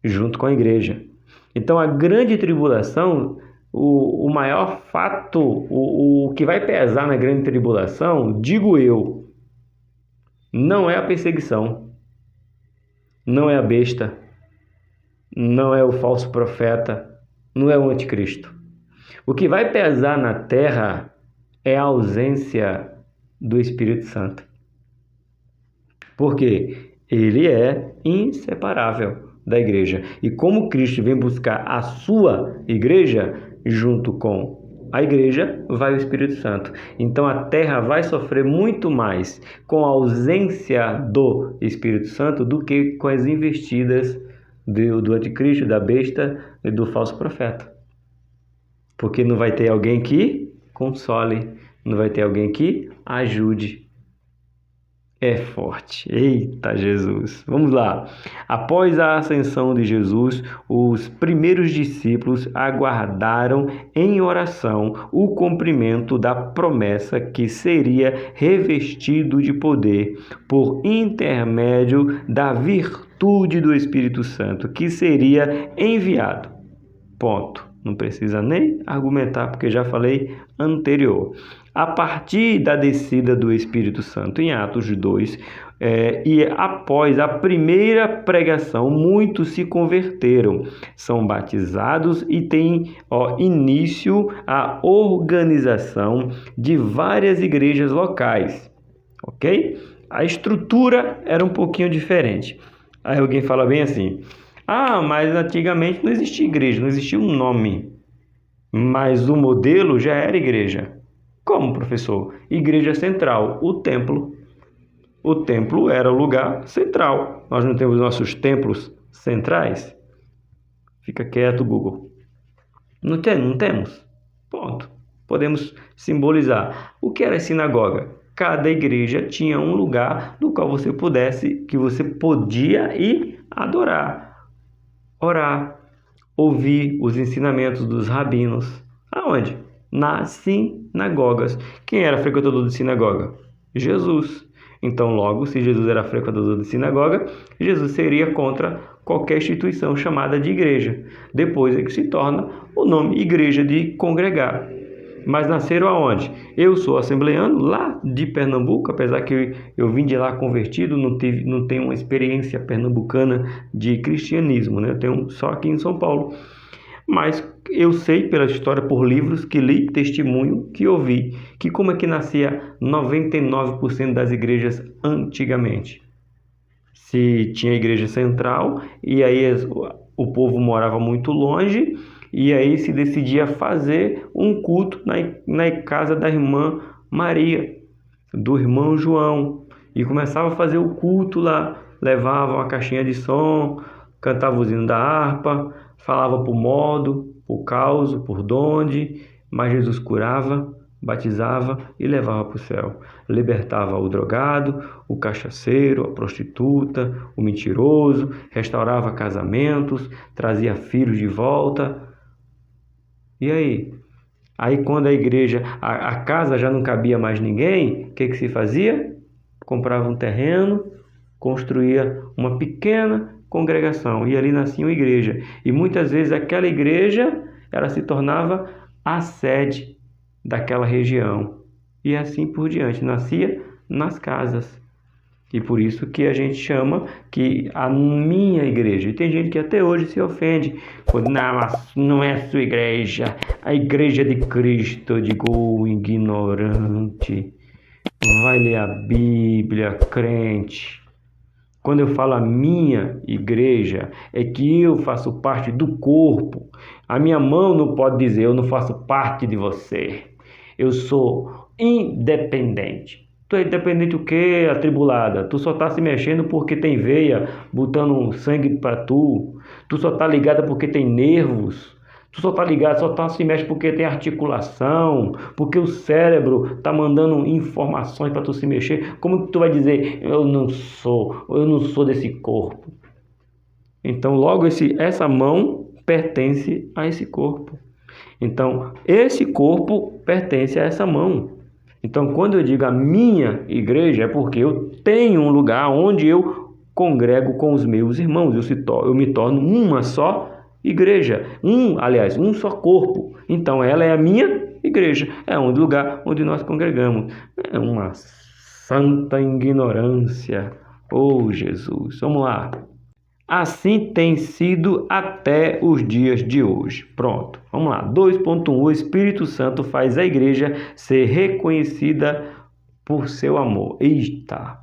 junto com a igreja. Então a grande tribulação... O maior fato, o que vai pesar na grande tribulação, digo eu, não é a perseguição, não é a besta, não é o falso profeta, não é o anticristo. O que vai pesar na terra é a ausência do Espírito Santo. Porque ele é inseparável da igreja. E como Cristo vem buscar a sua igreja, junto com a igreja, vai o Espírito Santo. Então a terra vai sofrer muito mais com a ausência do Espírito Santo do que com as investidas do anticristo, da besta e do falso profeta. Porque não vai ter alguém que console, não vai ter alguém que ajude. É forte. Eita Jesus! Vamos lá. Após a ascensão de Jesus, os primeiros discípulos aguardaram em oração o cumprimento da promessa que seria revestido de poder por intermédio da virtude do Espírito Santo, que seria enviado. Ponto. Não precisa nem argumentar, porque já falei anterior. A partir da descida do Espírito Santo em Atos 2, e após a primeira pregação, muitos se converteram, são batizados e tem início a organização de várias igrejas locais, ok? A estrutura era um pouquinho diferente. Aí alguém fala bem assim... mas antigamente não existia igreja, não existia um nome. Mas o modelo já era igreja. Como, professor? Igreja central, o templo. O templo era o lugar central. Nós não temos nossos templos centrais? Fica quieto, Google. Não temos? Ponto. Podemos simbolizar. O que era sinagoga? Cada igreja tinha um lugar no qual você podia ir adorar. Orar, ouvir os ensinamentos dos rabinos. Aonde? nas sinagogas. Quem era frequentador de sinagoga? Jesus. Então, logo, se Jesus era frequentador de sinagoga, Jesus seria contra qualquer instituição chamada de igreja. Depois é que se torna o nome igreja de congregar. Mas nasceram aonde? Eu sou assembleano lá de Pernambuco, apesar que eu vim de lá convertido, não tenho uma experiência pernambucana de cristianismo, né? Eu tenho só aqui em São Paulo. Mas eu sei pela história, por livros que li, testemunho que ouvi, que como é que nascia 99% das igrejas antigamente. Se tinha a igreja central, e aí o povo morava muito longe, e aí se decidia fazer um culto na casa da irmã Maria, do irmão João, e começava a fazer o culto lá, levava uma caixinha de som, cantava o hino da harpa, falava por modo, por causa, por donde, mas Jesus curava, batizava e levava para o céu. Libertava o drogado, o cachaceiro, a prostituta, o mentiroso, restaurava casamentos, trazia filhos de volta. E aí? Aí quando a igreja, a casa já não cabia mais ninguém, o que se fazia? Comprava um terreno, construía uma pequena congregação e ali nascia uma igreja. E muitas vezes aquela igreja, ela se tornava a sede daquela região. E assim por diante, nascia nas casas. E por isso que a gente chama que a minha igreja. E tem gente que até hoje se ofende. Quando não é a sua igreja, a igreja de Cristo. Eu digo, ignorante. Vai ler a Bíblia, crente. Quando eu falo a minha igreja, é que eu faço parte do corpo. A minha mão não pode dizer, eu não faço parte de você. Eu sou independente. Tu é independente o quê, atribulada? Tu só tá se mexendo porque tem veia botando sangue para tu. Tu só tá ligada porque tem nervos. Tu só tá ligado, só tá se mexe porque tem articulação, porque o cérebro tá mandando informações para tu se mexer. Como que tu vai dizer, eu não sou desse corpo? Então, logo essa mão pertence a esse corpo. Então, esse corpo pertence a essa mão. Então, quando eu digo a minha igreja, é porque eu tenho um lugar onde eu congrego com os meus irmãos. Eu me torno uma só igreja. Um só corpo. Então, ela é a minha igreja. É um lugar onde nós congregamos. É uma santa ignorância. Oh, Jesus. Vamos lá. Assim tem sido até os dias de hoje. Pronto, vamos lá. 2.1. O Espírito Santo faz a igreja ser reconhecida por seu amor. Eita,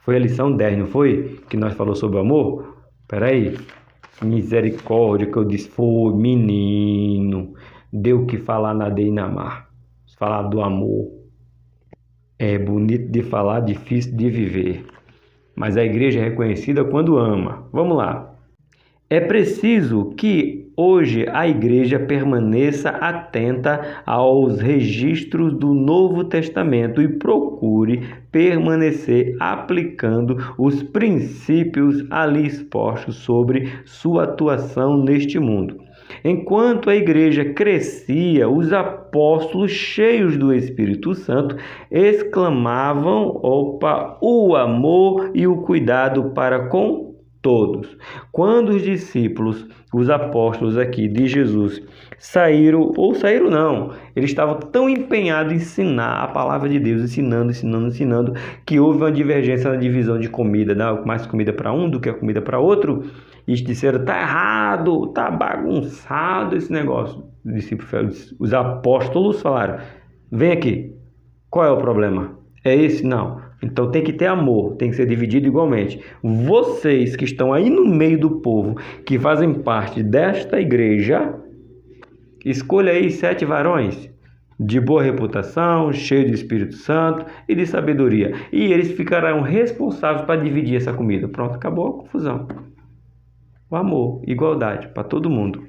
foi a lição 10, não foi? Que nós falamos sobre o amor? Peraí. Misericórdia, que eu disse, foi, menino. Deu o que falar na Deinamar. Falar do amor. É bonito de falar, difícil de viver. Mas a igreja é reconhecida quando ama. Vamos lá. É preciso que hoje a igreja permaneça atenta aos registros do Novo Testamento e procure permanecer aplicando os princípios ali expostos sobre sua atuação neste mundo. Enquanto a igreja crescia, os apóstolos, cheios do Espírito Santo, exclamavam: opa, o amor e o cuidado para com todos. Quando os discípulos, os apóstolos aqui de Jesus, saíram não, eles estavam tão empenhados em ensinar a palavra de Deus, ensinando, que houve uma divergência na divisão de comida, né? Mais comida para um do que a comida para outro. E disseram, tá errado, tá bagunçado esse negócio. Os apóstolos falaram, vem aqui, qual é o problema? É esse? Não. Então tem que ter amor, tem que ser dividido igualmente. Vocês que estão aí no meio do povo, que fazem parte desta igreja, escolha aí 7 varões de boa reputação, cheios do Espírito Santo e de sabedoria. E eles ficarão responsáveis para dividir essa comida. Pronto, acabou a confusão. O amor, igualdade para todo mundo.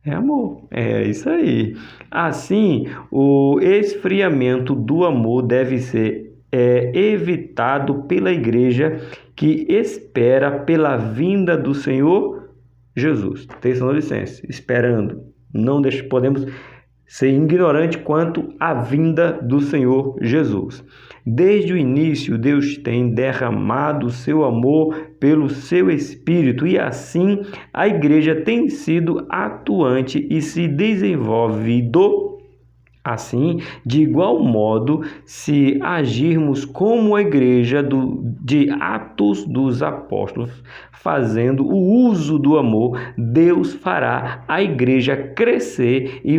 É amor, é isso aí. Assim, o esfriamento do amor deve ser evitado pela igreja que espera pela vinda do Senhor Jesus. Texto License, esperando. Não podemos ser ignorante quanto à vinda do Senhor Jesus. Desde o início, Deus tem derramado o seu amor pelo seu Espírito e assim a igreja tem sido atuante e se desenvolvido. Assim, de igual modo, se agirmos como a igreja de Atos dos Apóstolos, fazendo o uso do amor, Deus fará a igreja crescer e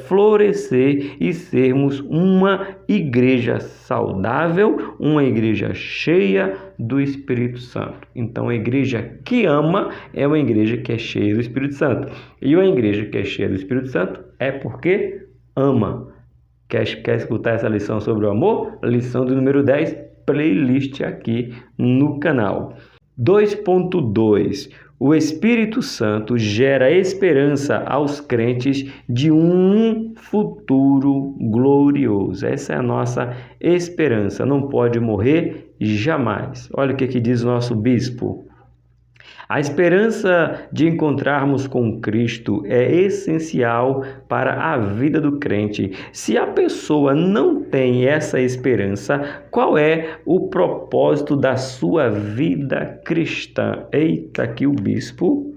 florescer e sermos uma igreja saudável, uma igreja cheia do Espírito Santo. Então, a igreja que ama é uma igreja que é cheia do Espírito Santo. E uma igreja que é cheia do Espírito Santo é porque ama. Quer escutar essa lição sobre o amor? Lição do número 10, playlist aqui no canal. 2.2. O Espírito Santo gera esperança aos crentes de um futuro glorioso. Essa é a nossa esperança. Não pode morrer jamais. Olha o que diz o nosso bispo. A esperança de encontrarmos com Cristo é essencial para a vida do crente. Se a pessoa não tem essa esperança, qual é o propósito da sua vida cristã? Eita, aqui o bispo.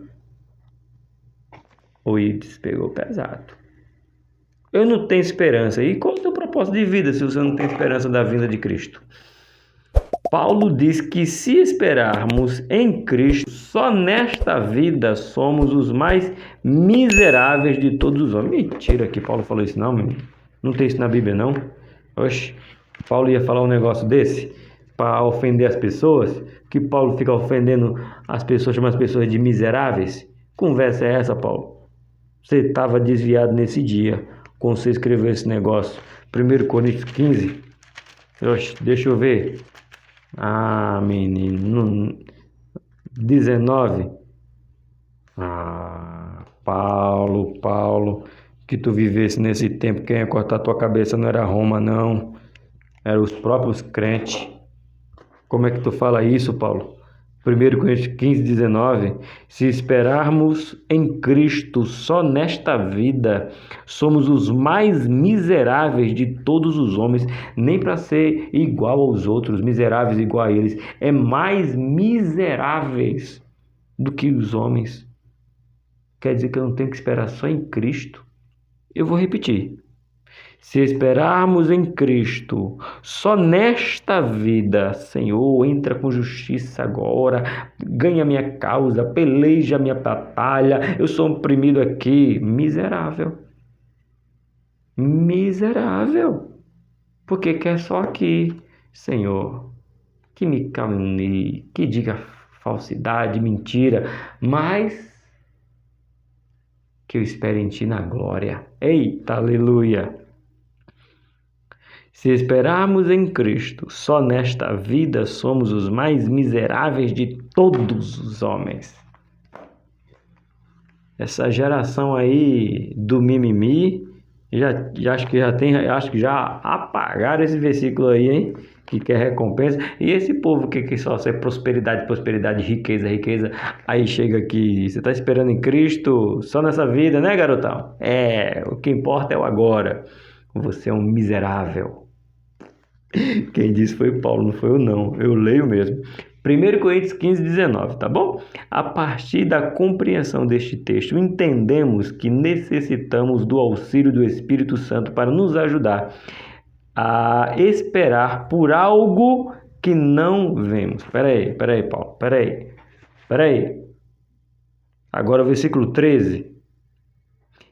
O Ides pegou pesado. Eu não tenho esperança. E qual é o teu propósito de vida se você não tem esperança da vinda de Cristo? Paulo diz que se esperarmos em Cristo, só nesta vida somos os mais miseráveis de todos os homens. Mentira que Paulo falou isso não, menino. Não tem isso na Bíblia não. Oxe, Paulo ia falar um negócio desse para ofender as pessoas? Que Paulo fica ofendendo as pessoas, chama as pessoas de miseráveis? Conversa é essa, Paulo? Você estava desviado nesse dia, quando você escreveu esse negócio. 1 Coríntios 15. Oxe, deixa eu ver. Ah, menino, 19. Ah, Paulo, que tu vivesse nesse tempo, quem ia cortar tua cabeça não era Roma, não. Eram os próprios crentes. Como é que tu fala isso, Paulo? 1 Coríntios 15, 19. Se esperarmos em Cristo só nesta vida, somos os mais miseráveis de todos os homens, nem para ser igual aos outros, miseráveis igual a eles, é mais miseráveis do que os homens. Quer dizer que eu não tenho que esperar só em Cristo? Eu vou repetir. Se esperarmos em Cristo, só nesta vida, Senhor, entra com justiça agora, ganha minha causa, peleja minha batalha, eu sou oprimido aqui, miserável. Miserável. Porque quer só aqui, Senhor, que me caluncie, que diga falsidade, mentira, mas que eu espere em Ti na glória. Eita, aleluia! Se esperarmos em Cristo, só nesta vida somos os mais miseráveis de todos os homens. Essa geração aí do mimimi, acho que já apagaram esse versículo aí, hein? Que quer recompensa. E esse povo que só é prosperidade, riqueza. Aí chega aqui, você está esperando em Cristo só nessa vida, né, garotão? O que importa é o agora. Você é um miserável. Quem disse foi Paulo, não foi eu não. Eu leio mesmo. 1 Coríntios 15, 19, tá bom? A partir da compreensão deste texto, entendemos que necessitamos do auxílio do Espírito Santo para nos ajudar a esperar por algo que não vemos. Peraí, Paulo. Peraí. Agora o versículo 13.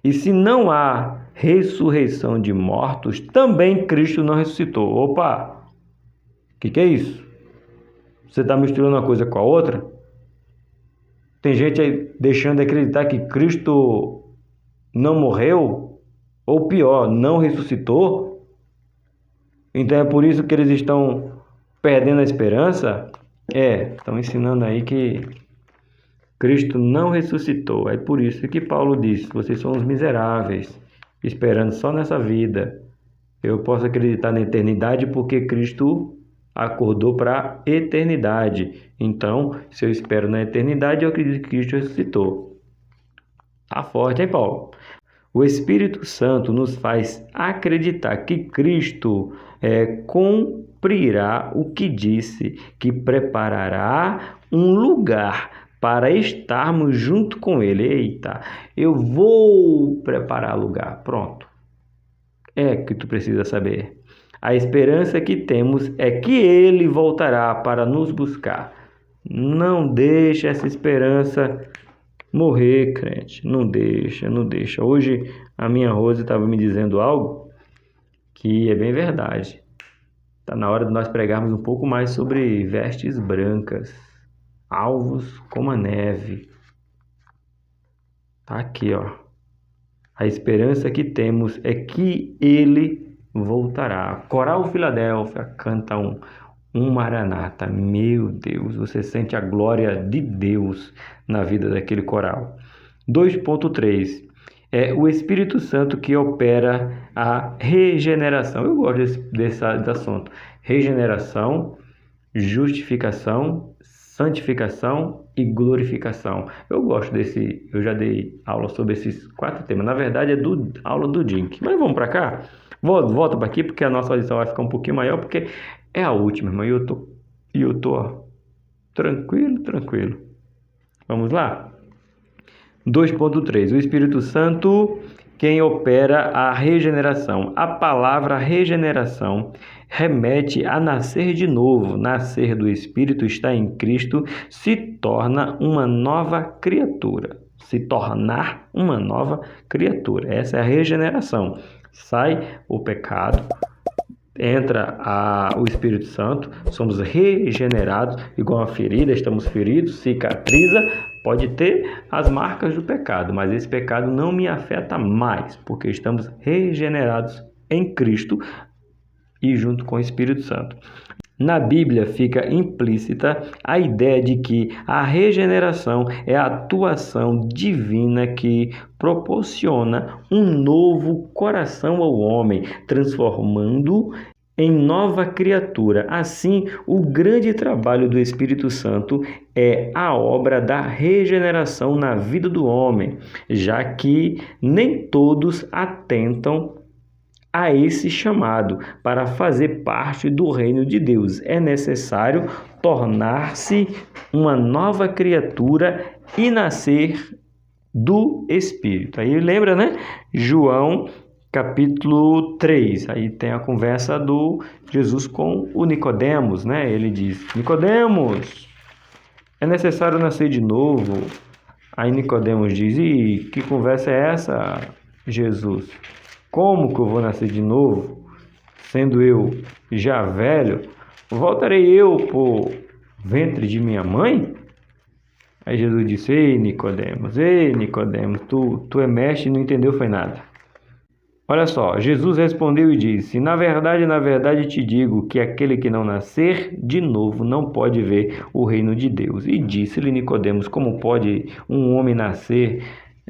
E se não há ressurreição de mortos, também Cristo não ressuscitou. Opa! O que é isso? Você está misturando uma coisa com a outra? Tem gente aí deixando de acreditar que Cristo não morreu? Ou pior, não ressuscitou? Então é por isso que eles estão perdendo a esperança? Estão ensinando aí que Cristo não ressuscitou. É por isso que Paulo disse, vocês são os miseráveis, esperando só nessa vida. Eu posso acreditar na eternidade porque Cristo acordou para a eternidade. Então, se eu espero na eternidade, eu acredito que Cristo ressuscitou. Tá forte, hein, Paulo? O Espírito Santo nos faz acreditar que Cristo cumprirá o que disse, que preparará um lugar para estarmos junto com Ele. Eita, eu vou preparar lugar. Pronto. É o que tu precisa saber. A esperança que temos é que Ele voltará para nos buscar. Não deixe essa esperança morrer, crente. Não deixa, não deixa. Hoje a minha Rose estava me dizendo algo que é bem verdade. Está na hora de nós pregarmos um pouco mais sobre vestes brancas, alvos como a neve. Tá aqui, ó. A esperança que temos é que Ele voltará. Coral Filadélfia canta um Maranata. Meu Deus, você sente a glória de Deus na vida daquele coral. 2.3. É o Espírito Santo que opera a regeneração. Eu gosto desse assunto. Regeneração, justificação, santificação e glorificação. Eu gosto eu já dei aula sobre esses 4 temas. Na verdade, é aula do Dink. Mas vamos para cá? Volta para aqui, porque a nossa audição vai ficar um pouquinho maior, porque é a última, irmão. E eu tô ó, tranquilo. Vamos lá? 2.3. O Espírito Santo, quem opera a regeneração. A palavra regeneração remete a nascer de novo. Nascer do Espírito, está em Cristo, se torna uma nova criatura. Se tornar uma nova criatura. Essa é a regeneração. Sai o pecado, entra o Espírito Santo, somos regenerados, igual uma ferida, estamos feridos, cicatriza, pode ter as marcas do pecado, mas esse pecado não me afeta mais, porque estamos regenerados em Cristo e junto com o Espírito Santo. Na Bíblia fica implícita a ideia de que a regeneração é a atuação divina que proporciona um novo coração ao homem, transformando em nova criatura. Assim, o grande trabalho do Espírito Santo é a obra da regeneração na vida do homem, já que nem todos atentam a esse chamado para fazer parte do reino de Deus. É necessário tornar-se uma nova criatura e nascer do Espírito. Aí lembra, né? João capítulo 3. Aí tem a conversa do Jesus com o Nicodemos, né? Ele diz: Nicodemos, é necessário nascer de novo. Aí Nicodemos diz: e que conversa é essa, Jesus? Como que eu vou nascer de novo, sendo eu já velho? Voltarei eu por ventre de minha mãe? Aí Jesus disse: ei, Nicodemos, tu é mestre e não entendeu foi nada. Olha só, Jesus respondeu e disse: na verdade te digo que aquele que não nascer de novo não pode ver o reino de Deus. E disse-lhe Nicodemos: como pode um homem nascer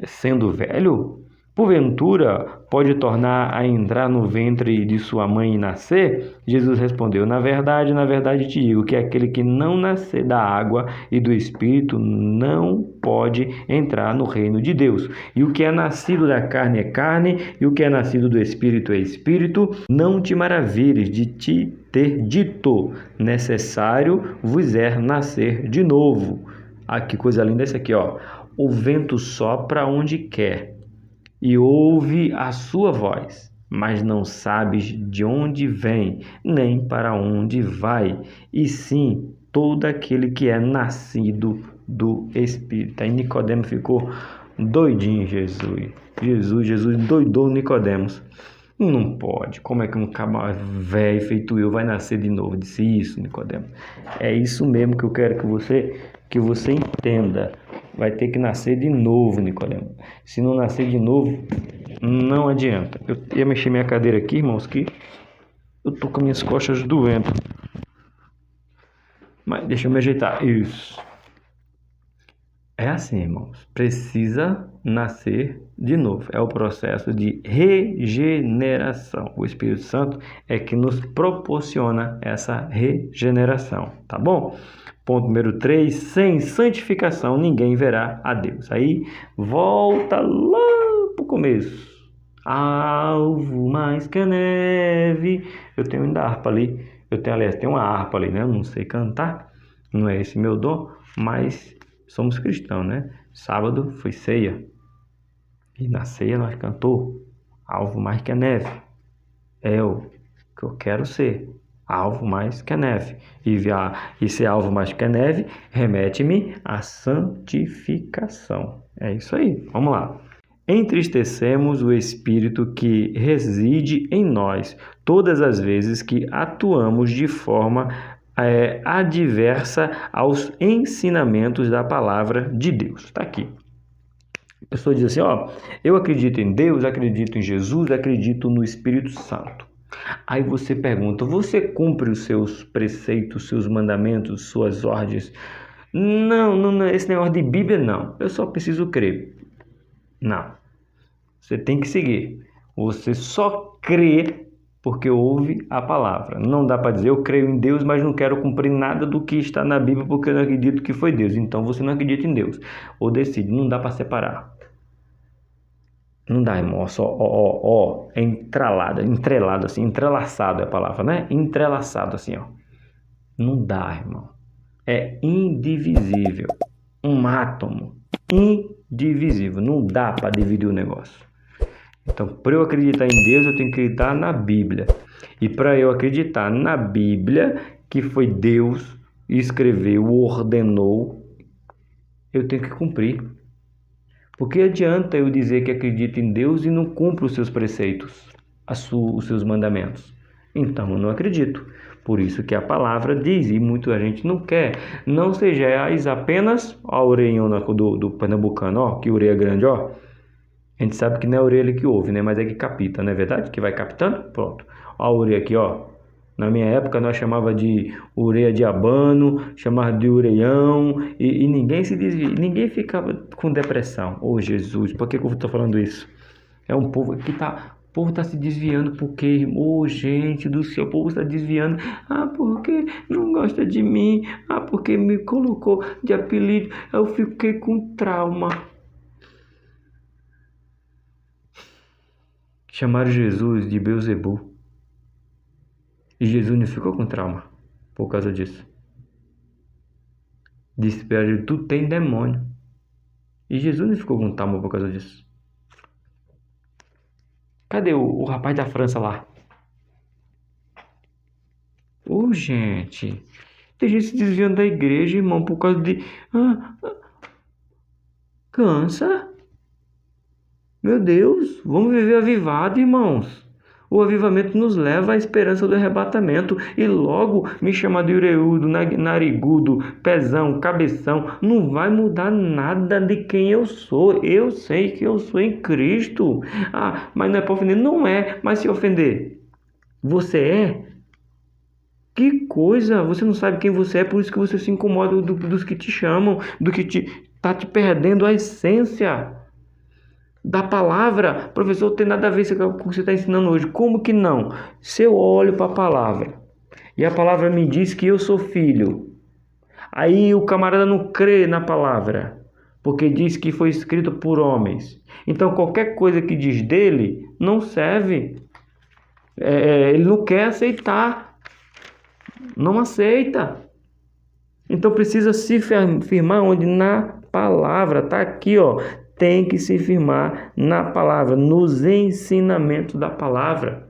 sendo velho? Porventura, pode tornar a entrar no ventre de sua mãe e nascer? Jesus respondeu: na verdade te digo que aquele que não nascer da água e do Espírito não pode entrar no reino de Deus. E o que é nascido da carne é carne, e o que é nascido do Espírito é Espírito. Não te maravilhes de te ter dito: necessário vos é nascer de novo. Ah, que coisa linda essa aqui, ó. O vento sopra onde quer e ouve a sua voz, mas não sabes de onde vem, nem para onde vai, e sim todo aquele que é nascido do Espírito. Aí Nicodemos ficou doidinho, Jesus doidou Nicodemos. Não pode, como é que um cabra velho feito eu vai nascer de novo? Disse: isso, Nicodemos, é isso mesmo que eu quero que você entenda. Vai ter que nascer de novo, Nicodemos. Se não nascer de novo, não adianta. Eu ia mexer minha cadeira aqui, irmãos, que eu tô com minhas costas doendo. Mas deixa eu me ajeitar. Isso. É assim, irmãos. Precisa nascer de novo. É o processo de regeneração. O Espírito Santo é que nos proporciona essa regeneração. Tá bom? Ponto número 3, sem santificação ninguém verá a Deus. Aí volta lá para o começo. alvo mais que a neve. Eu tenho ainda harpa ali, aliás, tem uma harpa ali, né? Eu não sei cantar, não é esse meu dom, mas somos cristãos, né? Sábado foi ceia, e na ceia nós cantou alvo mais que a neve. É o que eu quero ser, alvo mais que a neve. E ser alvo mais que a neve remete-me à santificação. É isso aí, vamos lá. Entristecemos o Espírito que reside em nós todas as vezes que atuamos de forma adversa aos ensinamentos da palavra de Deus. Está aqui. A pessoa diz assim, eu acredito em Deus, acredito em Jesus, acredito no Espírito Santo. Aí você pergunta, você cumpre os seus preceitos, seus mandamentos, suas ordens? Não, esse negócio de Bíblia não, eu só preciso crer. Não, você tem que seguir. Você só crê porque ouve a palavra. Não dá para dizer, eu creio em Deus, mas não quero cumprir nada do que está na Bíblia porque eu não acredito que foi Deus. Então você não acredita em Deus. Ou decide, não dá para separar. Não dá, irmão, é entrelado assim, entrelaçado é a palavra, né? Entrelaçado assim, Não dá, irmão. É indivisível. Um átomo indivisível. Não dá para dividir o negócio. Então, para eu acreditar em Deus, eu tenho que acreditar na Bíblia. E para eu acreditar na Bíblia, que foi Deus que escreveu, ordenou, eu tenho que cumprir. Porque adianta eu dizer que acredito em Deus e não cumpro os seus preceitos, os seus mandamentos? Então eu não acredito. Por isso que a palavra diz, e muita gente não quer, não sejais apenas a orelhona do pernambucano, que orelha grande, A gente sabe que não é a orelha que ouve, né? Mas é que capta, não é verdade? Que vai captando, pronto. A orelha aqui, Na minha época nós chamava de orelha de abano, chamava de orelhão, e ninguém se desvia, ninguém ficava com depressão. Jesus, por que eu estou falando isso? É um povo que o povo está se desviando porque, gente do céu, o povo está desviando. Porque não gosta de mim, porque me colocou de apelido, eu fiquei com trauma. Chamaram Jesus de Beelzebul. E Jesus não ficou com trauma por causa disso. Disse para ele, tu tem demônio. E Jesus não ficou com trauma por causa disso. Cadê o rapaz da França lá? Gente. Tem gente se desviando da igreja, irmão, por causa de... Cansa. Meu Deus, vamos viver avivado, irmãos. O avivamento nos leva à esperança do arrebatamento. E logo me chamar de ureudo, narigudo, pezão, cabeção. Não vai mudar nada de quem eu sou. Eu sei que eu sou em Cristo. Mas não é para ofender? Não é. Mas se ofender, você é? Que coisa! Você não sabe quem você é, por isso que você se incomoda dos que te chamam, do que tá te perdendo a essência da palavra. Professor, não tem nada a ver com o que você está ensinando hoje. Como que não? Se eu olho para a palavra e a palavra me diz que eu sou filho, aí o camarada não crê na palavra, porque diz que foi escrito por homens. Então qualquer coisa que diz dele não serve. Ele não quer aceitar. Não aceita. Então precisa se firmar onde? Na palavra. Está aqui, tem que se firmar na palavra, nos ensinamentos da palavra.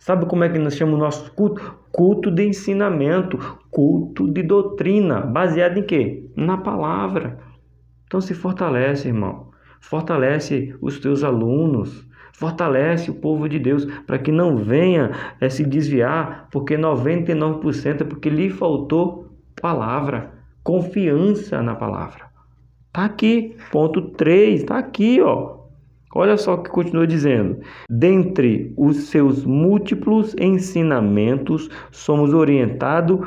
Sabe como é que nós chamamos o nosso culto? Culto de ensinamento, culto de doutrina, baseado em quê? Na palavra. Então se fortalece, irmão. Fortalece os teus alunos, fortalece o povo de Deus, para que não venha se desviar, porque 99% é porque lhe faltou palavra, confiança na palavra. Está aqui, ponto 3, está aqui, Olha só o que continua dizendo. Dentre os seus múltiplos ensinamentos, somos orientados,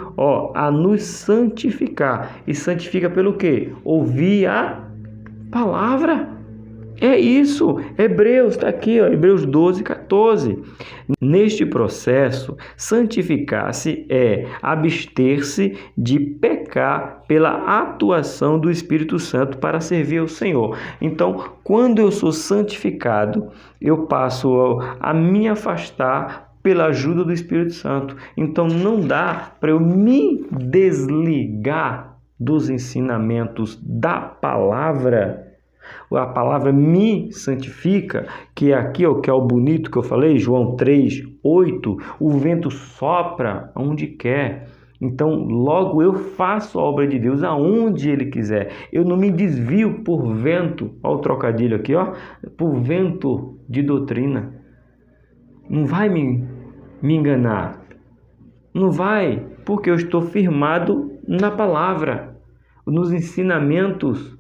a nos santificar. E santifica pelo quê? Ouvir a palavra. É isso, Hebreus está aqui, ó, Hebreus 12, 14. Neste processo, santificar-se é abster-se de pecar pela atuação do Espírito Santo para servir ao Senhor. Então, quando eu sou santificado, eu passo a me afastar pela ajuda do Espírito Santo. Então, não dá para eu me desligar dos ensinamentos da palavra. A palavra me santifica, que é aqui, ó, que é o bonito que eu falei, João 3, 8, o vento sopra onde quer. Então, logo eu faço a obra de Deus aonde Ele quiser. Eu não me desvio por vento, olha o trocadilho aqui, ó, por vento de doutrina. Não vai me enganar. Não vai, porque eu estou firmado na palavra, nos ensinamentos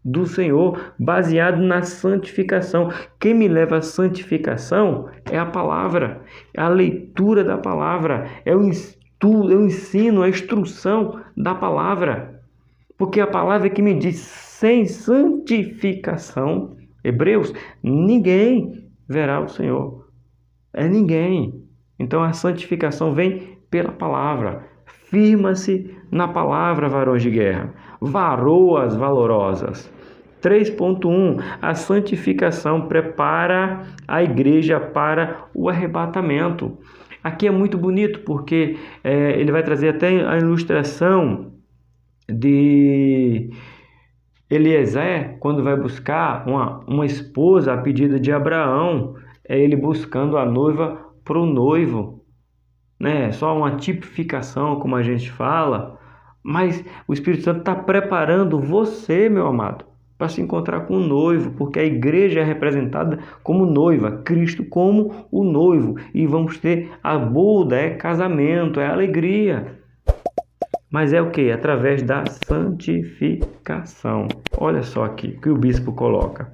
do Senhor, baseado na santificação. Quem me leva à santificação é a palavra, é a leitura da palavra, é o estudo, é o ensino, a instrução da palavra. Porque a palavra é que me diz, sem santificação, Hebreus, ninguém verá o Senhor. É ninguém. Então a santificação vem pela palavra. Firma-se na palavra, varões de guerra. Varoas valorosas. 3.1. A santificação prepara a igreja para o arrebatamento. Aqui é muito bonito porque ele vai trazer até a ilustração de Eliezer, quando vai buscar uma esposa a pedido de Abraão. É ele buscando a noiva para o noivo. Né? Só uma tipificação, como a gente fala, mas o Espírito Santo está preparando você, meu amado, para se encontrar com o noivo, porque a igreja é representada como noiva, Cristo como o noivo, e vamos ter a boda, é casamento, é alegria. Mas é o que? Através da santificação. Olha só aqui o que o bispo coloca.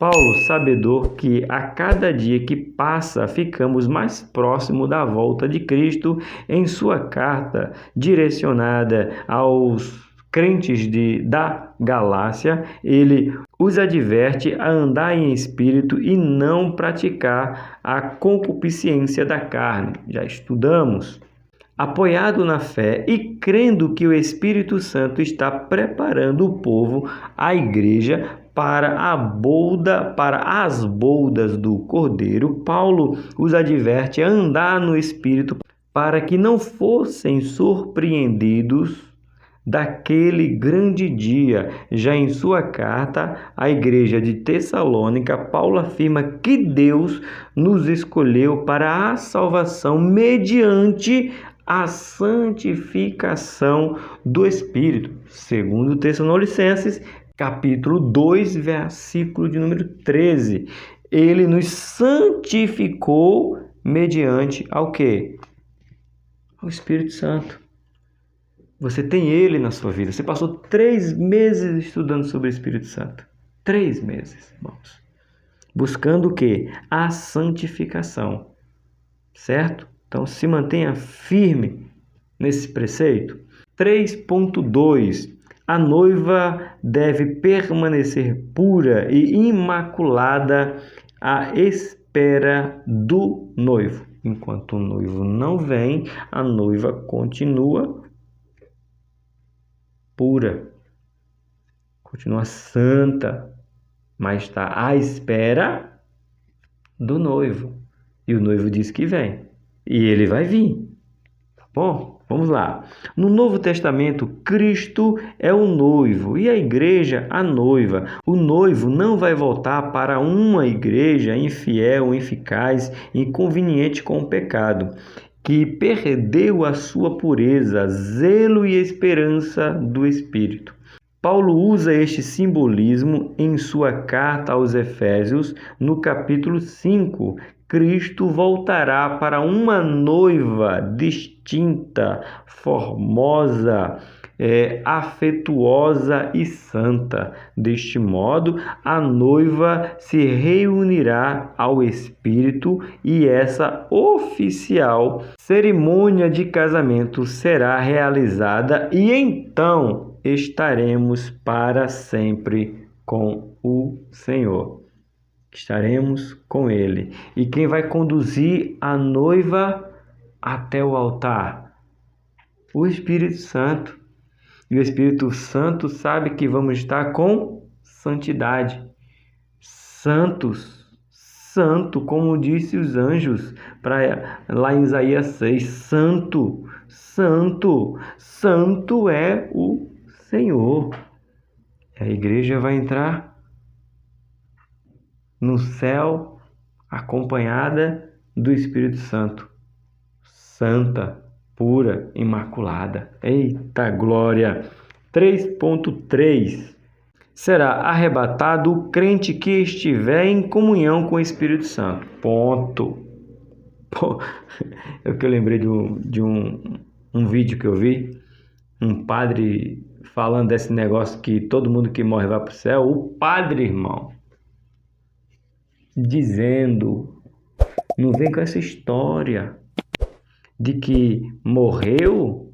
Paulo, sabedor que a cada dia que passa ficamos mais próximo da volta de Cristo, em sua carta direcionada aos crentes da Galácia, ele os adverte a andar em espírito e não praticar a concupiscência da carne. Já estudamos. Apoiado na fé e crendo que o Espírito Santo está preparando o povo, a igreja, para as boldas do Cordeiro, Paulo os adverte a andar no Espírito para que não fossem surpreendidos daquele grande dia. Já em sua carta à igreja de Tessalônica, Paulo afirma que Deus nos escolheu para a salvação mediante a santificação do Espírito. Segundo Tessalonicenses, capítulo 2, versículo de número 13. Ele nos santificou mediante ao quê? Ao Espírito Santo. Você tem ele na sua vida. Você passou 3 meses estudando sobre o Espírito Santo. 3 meses, irmãos. Buscando o quê? A santificação. Certo? Então, se mantenha firme nesse preceito. 3.2. A noiva deve permanecer pura e imaculada à espera do noivo. Enquanto o noivo não vem, a noiva continua pura, continua santa, mas está à espera do noivo. E o noivo diz que vem. E ele vai vir. Tá bom? Vamos lá. No Novo Testamento, Cristo é o noivo e a igreja a noiva. O noivo não vai voltar para uma igreja infiel, ineficaz, inconveniente com o pecado, que perdeu a sua pureza, zelo e esperança do Espírito. Paulo usa este simbolismo em sua carta aos Efésios, no capítulo 5. Cristo voltará para uma noiva distinta, formosa, afetuosa e santa. Deste modo, a noiva se reunirá ao Espírito e essa oficial cerimônia de casamento será realizada e então estaremos para sempre com o Senhor. que estaremos com Ele. E quem vai conduzir a noiva até o altar? O Espírito Santo. E o Espírito Santo sabe que vamos estar com santidade. Santos, santo, como disse os anjos lá em Isaías 6, santo, santo, santo é o Senhor. A igreja vai entrar no céu acompanhada do Espírito Santo, santa, pura, imaculada. Eita glória! 3.3 Será arrebatado o crente que estiver em comunhão com o Espírito Santo. Ponto. Pô, é o que eu lembrei de um vídeo que eu vi. Um padre falando desse negócio que todo mundo que morre vai para o céu. O padre, irmão, dizendo, não vem com essa história de que morreu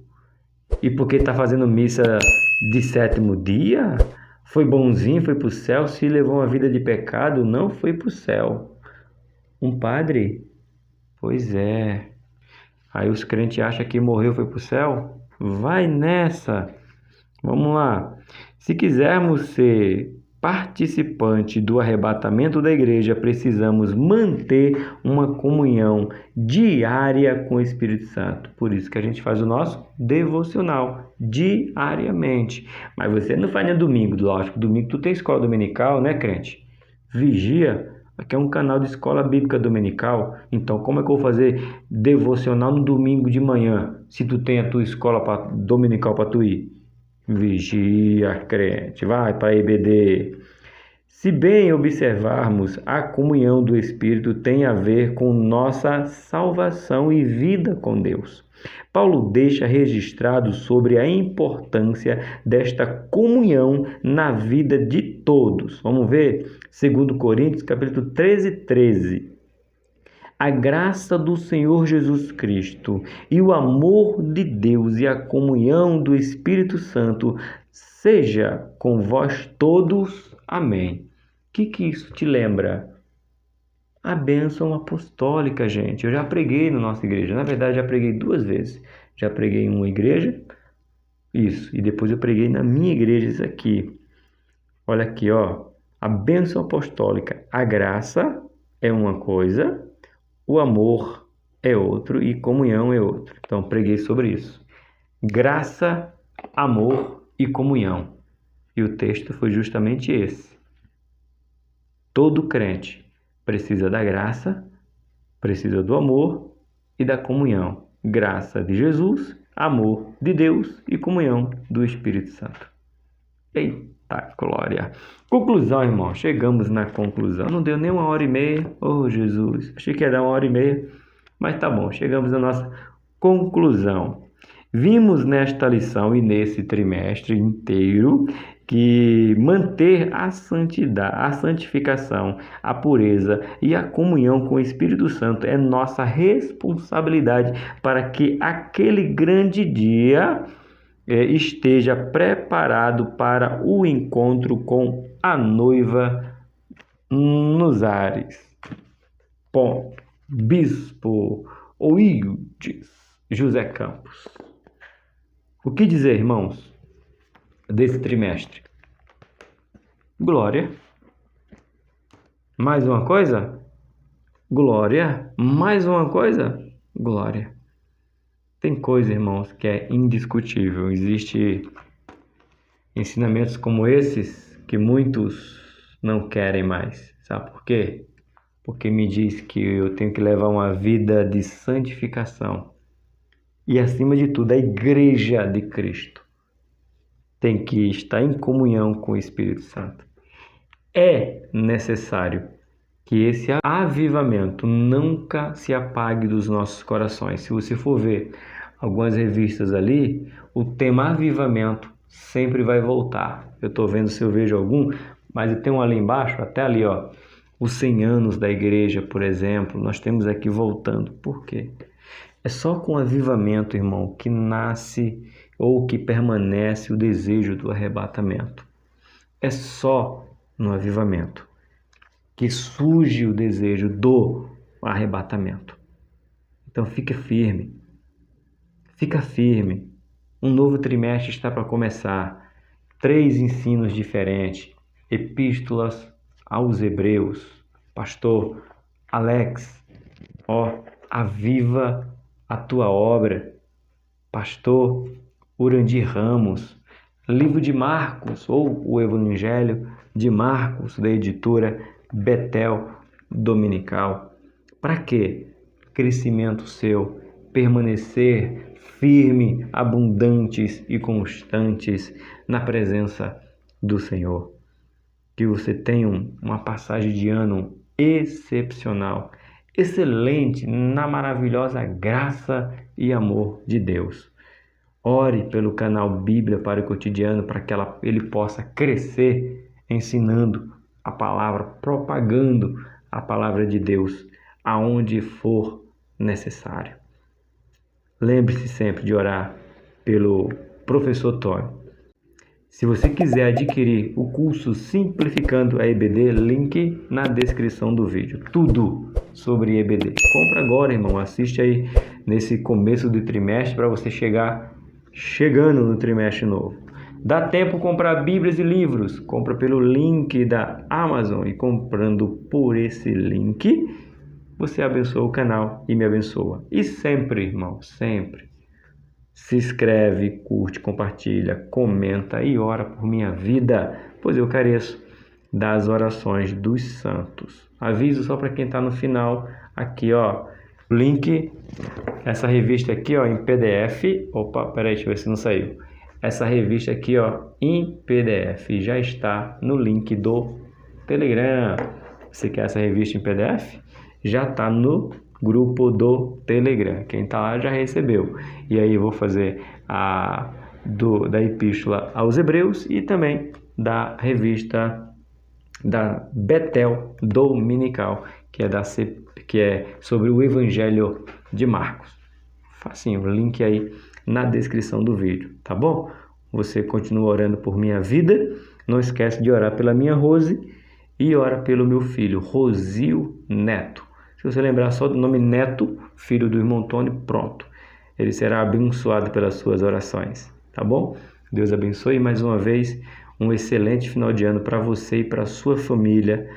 e porque está fazendo missa de sétimo dia, foi bonzinho, foi para o céu. Se levou uma vida de pecado, não foi para o céu. Um padre? Pois é. Aí os crentes acham que morreu, foi para o céu? Vai nessa. Vamos lá. Se quisermos ser participante do arrebatamento da igreja, precisamos manter uma comunhão diária com o Espírito Santo. Por isso que a gente faz o nosso devocional diariamente. Mas você não faz no domingo, lógico. Domingo tu tem escola dominical, né, crente? Vigia. Aqui é um canal de escola bíblica dominical. Então, como é que eu vou fazer devocional no domingo de manhã, se tu tem a tua escola dominical para tu ir? Vigia, crente, vai para a EBD. Se bem observarmos, a comunhão do Espírito tem a ver com nossa salvação e vida com Deus. Paulo deixa registrado sobre a importância desta comunhão na vida de todos. Vamos ver? 2 Coríntios, capítulo 13. A graça do Senhor Jesus Cristo e o amor de Deus e a comunhão do Espírito Santo seja com vós todos. Amém. O que isso te lembra? A bênção apostólica, gente. Eu já preguei na nossa igreja. Na verdade, já preguei 2 vezes. Já preguei em uma igreja, isso. E depois eu preguei na minha igreja, isso aqui. Olha aqui, ó. A bênção apostólica. A graça é uma coisa, o amor é outro e comunhão é outro. Então, preguei sobre isso. Graça, amor e comunhão. E o texto foi justamente esse. Todo crente precisa da graça, precisa do amor e da comunhão. Graça de Jesus, amor de Deus e comunhão do Espírito Santo. Eita glória! Conclusão, irmão. Chegamos na conclusão. Não deu nem 1h30. Oh, Jesus. Achei que ia dar 1h30. Mas tá bom. Chegamos na nossa conclusão. Vimos nesta lição e nesse trimestre inteiro que manter a santidade, a santificação, a pureza e a comunhão com o Espírito Santo é nossa responsabilidade para que aquele grande dia esteja preparado para o encontro com a noiva nos ares. Ponto. Bispo Oildes José Campos. O que dizer, irmãos, desse trimestre? Glória. Mais uma coisa? Glória. Mais uma coisa? Glória. Tem coisa, irmãos, que é indiscutível. Existem ensinamentos como esses que muitos não querem mais. Sabe por quê? Porque me diz que eu tenho que levar uma vida de santificação. E, acima de tudo, a igreja de Cristo tem que estar em comunhão com o Espírito Santo. É necessário que esse avivamento nunca se apague dos nossos corações. Se você for ver algumas revistas ali, o tema avivamento sempre vai voltar. Eu estou vendo se eu vejo algum, mas tem um ali embaixo, até ali, ó, os 100 anos da igreja, por exemplo, nós temos aqui voltando. Por quê? É só com avivamento, irmão, que nasce ou que permanece o desejo do arrebatamento. É só no avivamento. que surge o desejo do arrebatamento. Então fica firme. Fica firme. Um novo trimestre está para começar. 3 ensinos diferentes. Epístolas aos Hebreus. Pastor Alex, aviva a tua obra. Pastor Urandir Ramos. Livro de Marcos, ou o Evangelho de Marcos, da editora Betel Dominical. Para quê? Crescimento seu, permanecer firme, abundantes e constantes na presença do Senhor. Que você tenha uma passagem de ano excepcional, excelente, na maravilhosa graça e amor de Deus. Ore pelo canal Bíblia para o Cotidiano para que ele possa crescer ensinando a palavra, propagando a palavra de Deus aonde for necessário. Lembre-se sempre de orar pelo professor Tony. Se você quiser adquirir o curso Simplificando a EBD, link na descrição do vídeo. Tudo sobre EBD. Compra agora, irmão. Assiste aí nesse começo do trimestre para você chegando no trimestre novo. Dá tempo comprar Bíblias e livros. Compra pelo link da Amazon e comprando por esse link, você abençoa o canal e me abençoa. E sempre, irmão, sempre se inscreve, curte, compartilha, comenta e ora por minha vida, pois eu careço das orações dos santos. Aviso só para quem está no final, aqui link, essa revista aqui em PDF, peraí, deixa eu ver se não saiu. Essa revista aqui em PDF já está no link do Telegram. Você quer essa revista em PDF? Já está no grupo do Telegram. Quem está lá já recebeu. E aí eu vou fazer da Epístola aos Hebreus e também da revista da Betel Dominical, que é sobre o Evangelho de Marcos. Facinho, link aí na descrição do vídeo, tá bom? Você continua orando por minha vida. Não esquece de orar pela minha Rose e ora pelo meu filho, Rosio Neto. Se você lembrar só do nome Neto, filho do irmão Tony, pronto. Ele será abençoado pelas suas orações, tá bom? Deus abençoe mais uma vez. Um excelente final de ano para você e para a sua família,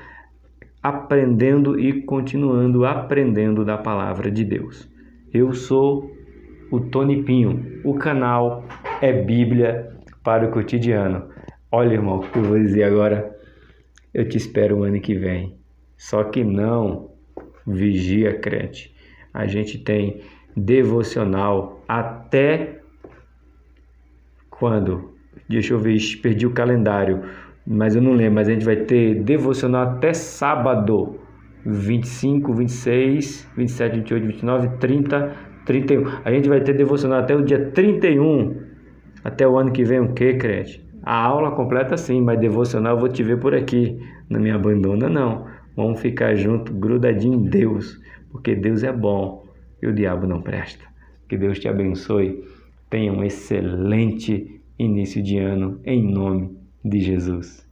aprendendo e continuando aprendendo da palavra de Deus. Eu sou o Tony Pinho. O canal é Bíblia para o Cotidiano. Olha, irmão, o que eu vou dizer agora. Eu te espero o ano que vem. Só que não... Vigia, crente. A gente tem devocional até quando? Deixa eu ver, perdi o calendário, mas eu não lembro. Mas a gente vai ter devocional até sábado, 25, 26, 27, 28, 29, 30, 31. A gente vai ter devocional até o dia 31. Até o ano que vem o quê, crente? A aula completa sim, mas devocional eu vou te ver por aqui. Não me abandona não. Vamos ficar junto, grudadinho em Deus, porque Deus é bom e o diabo não presta. Que Deus te abençoe. Tenha um excelente início de ano, em nome de Jesus.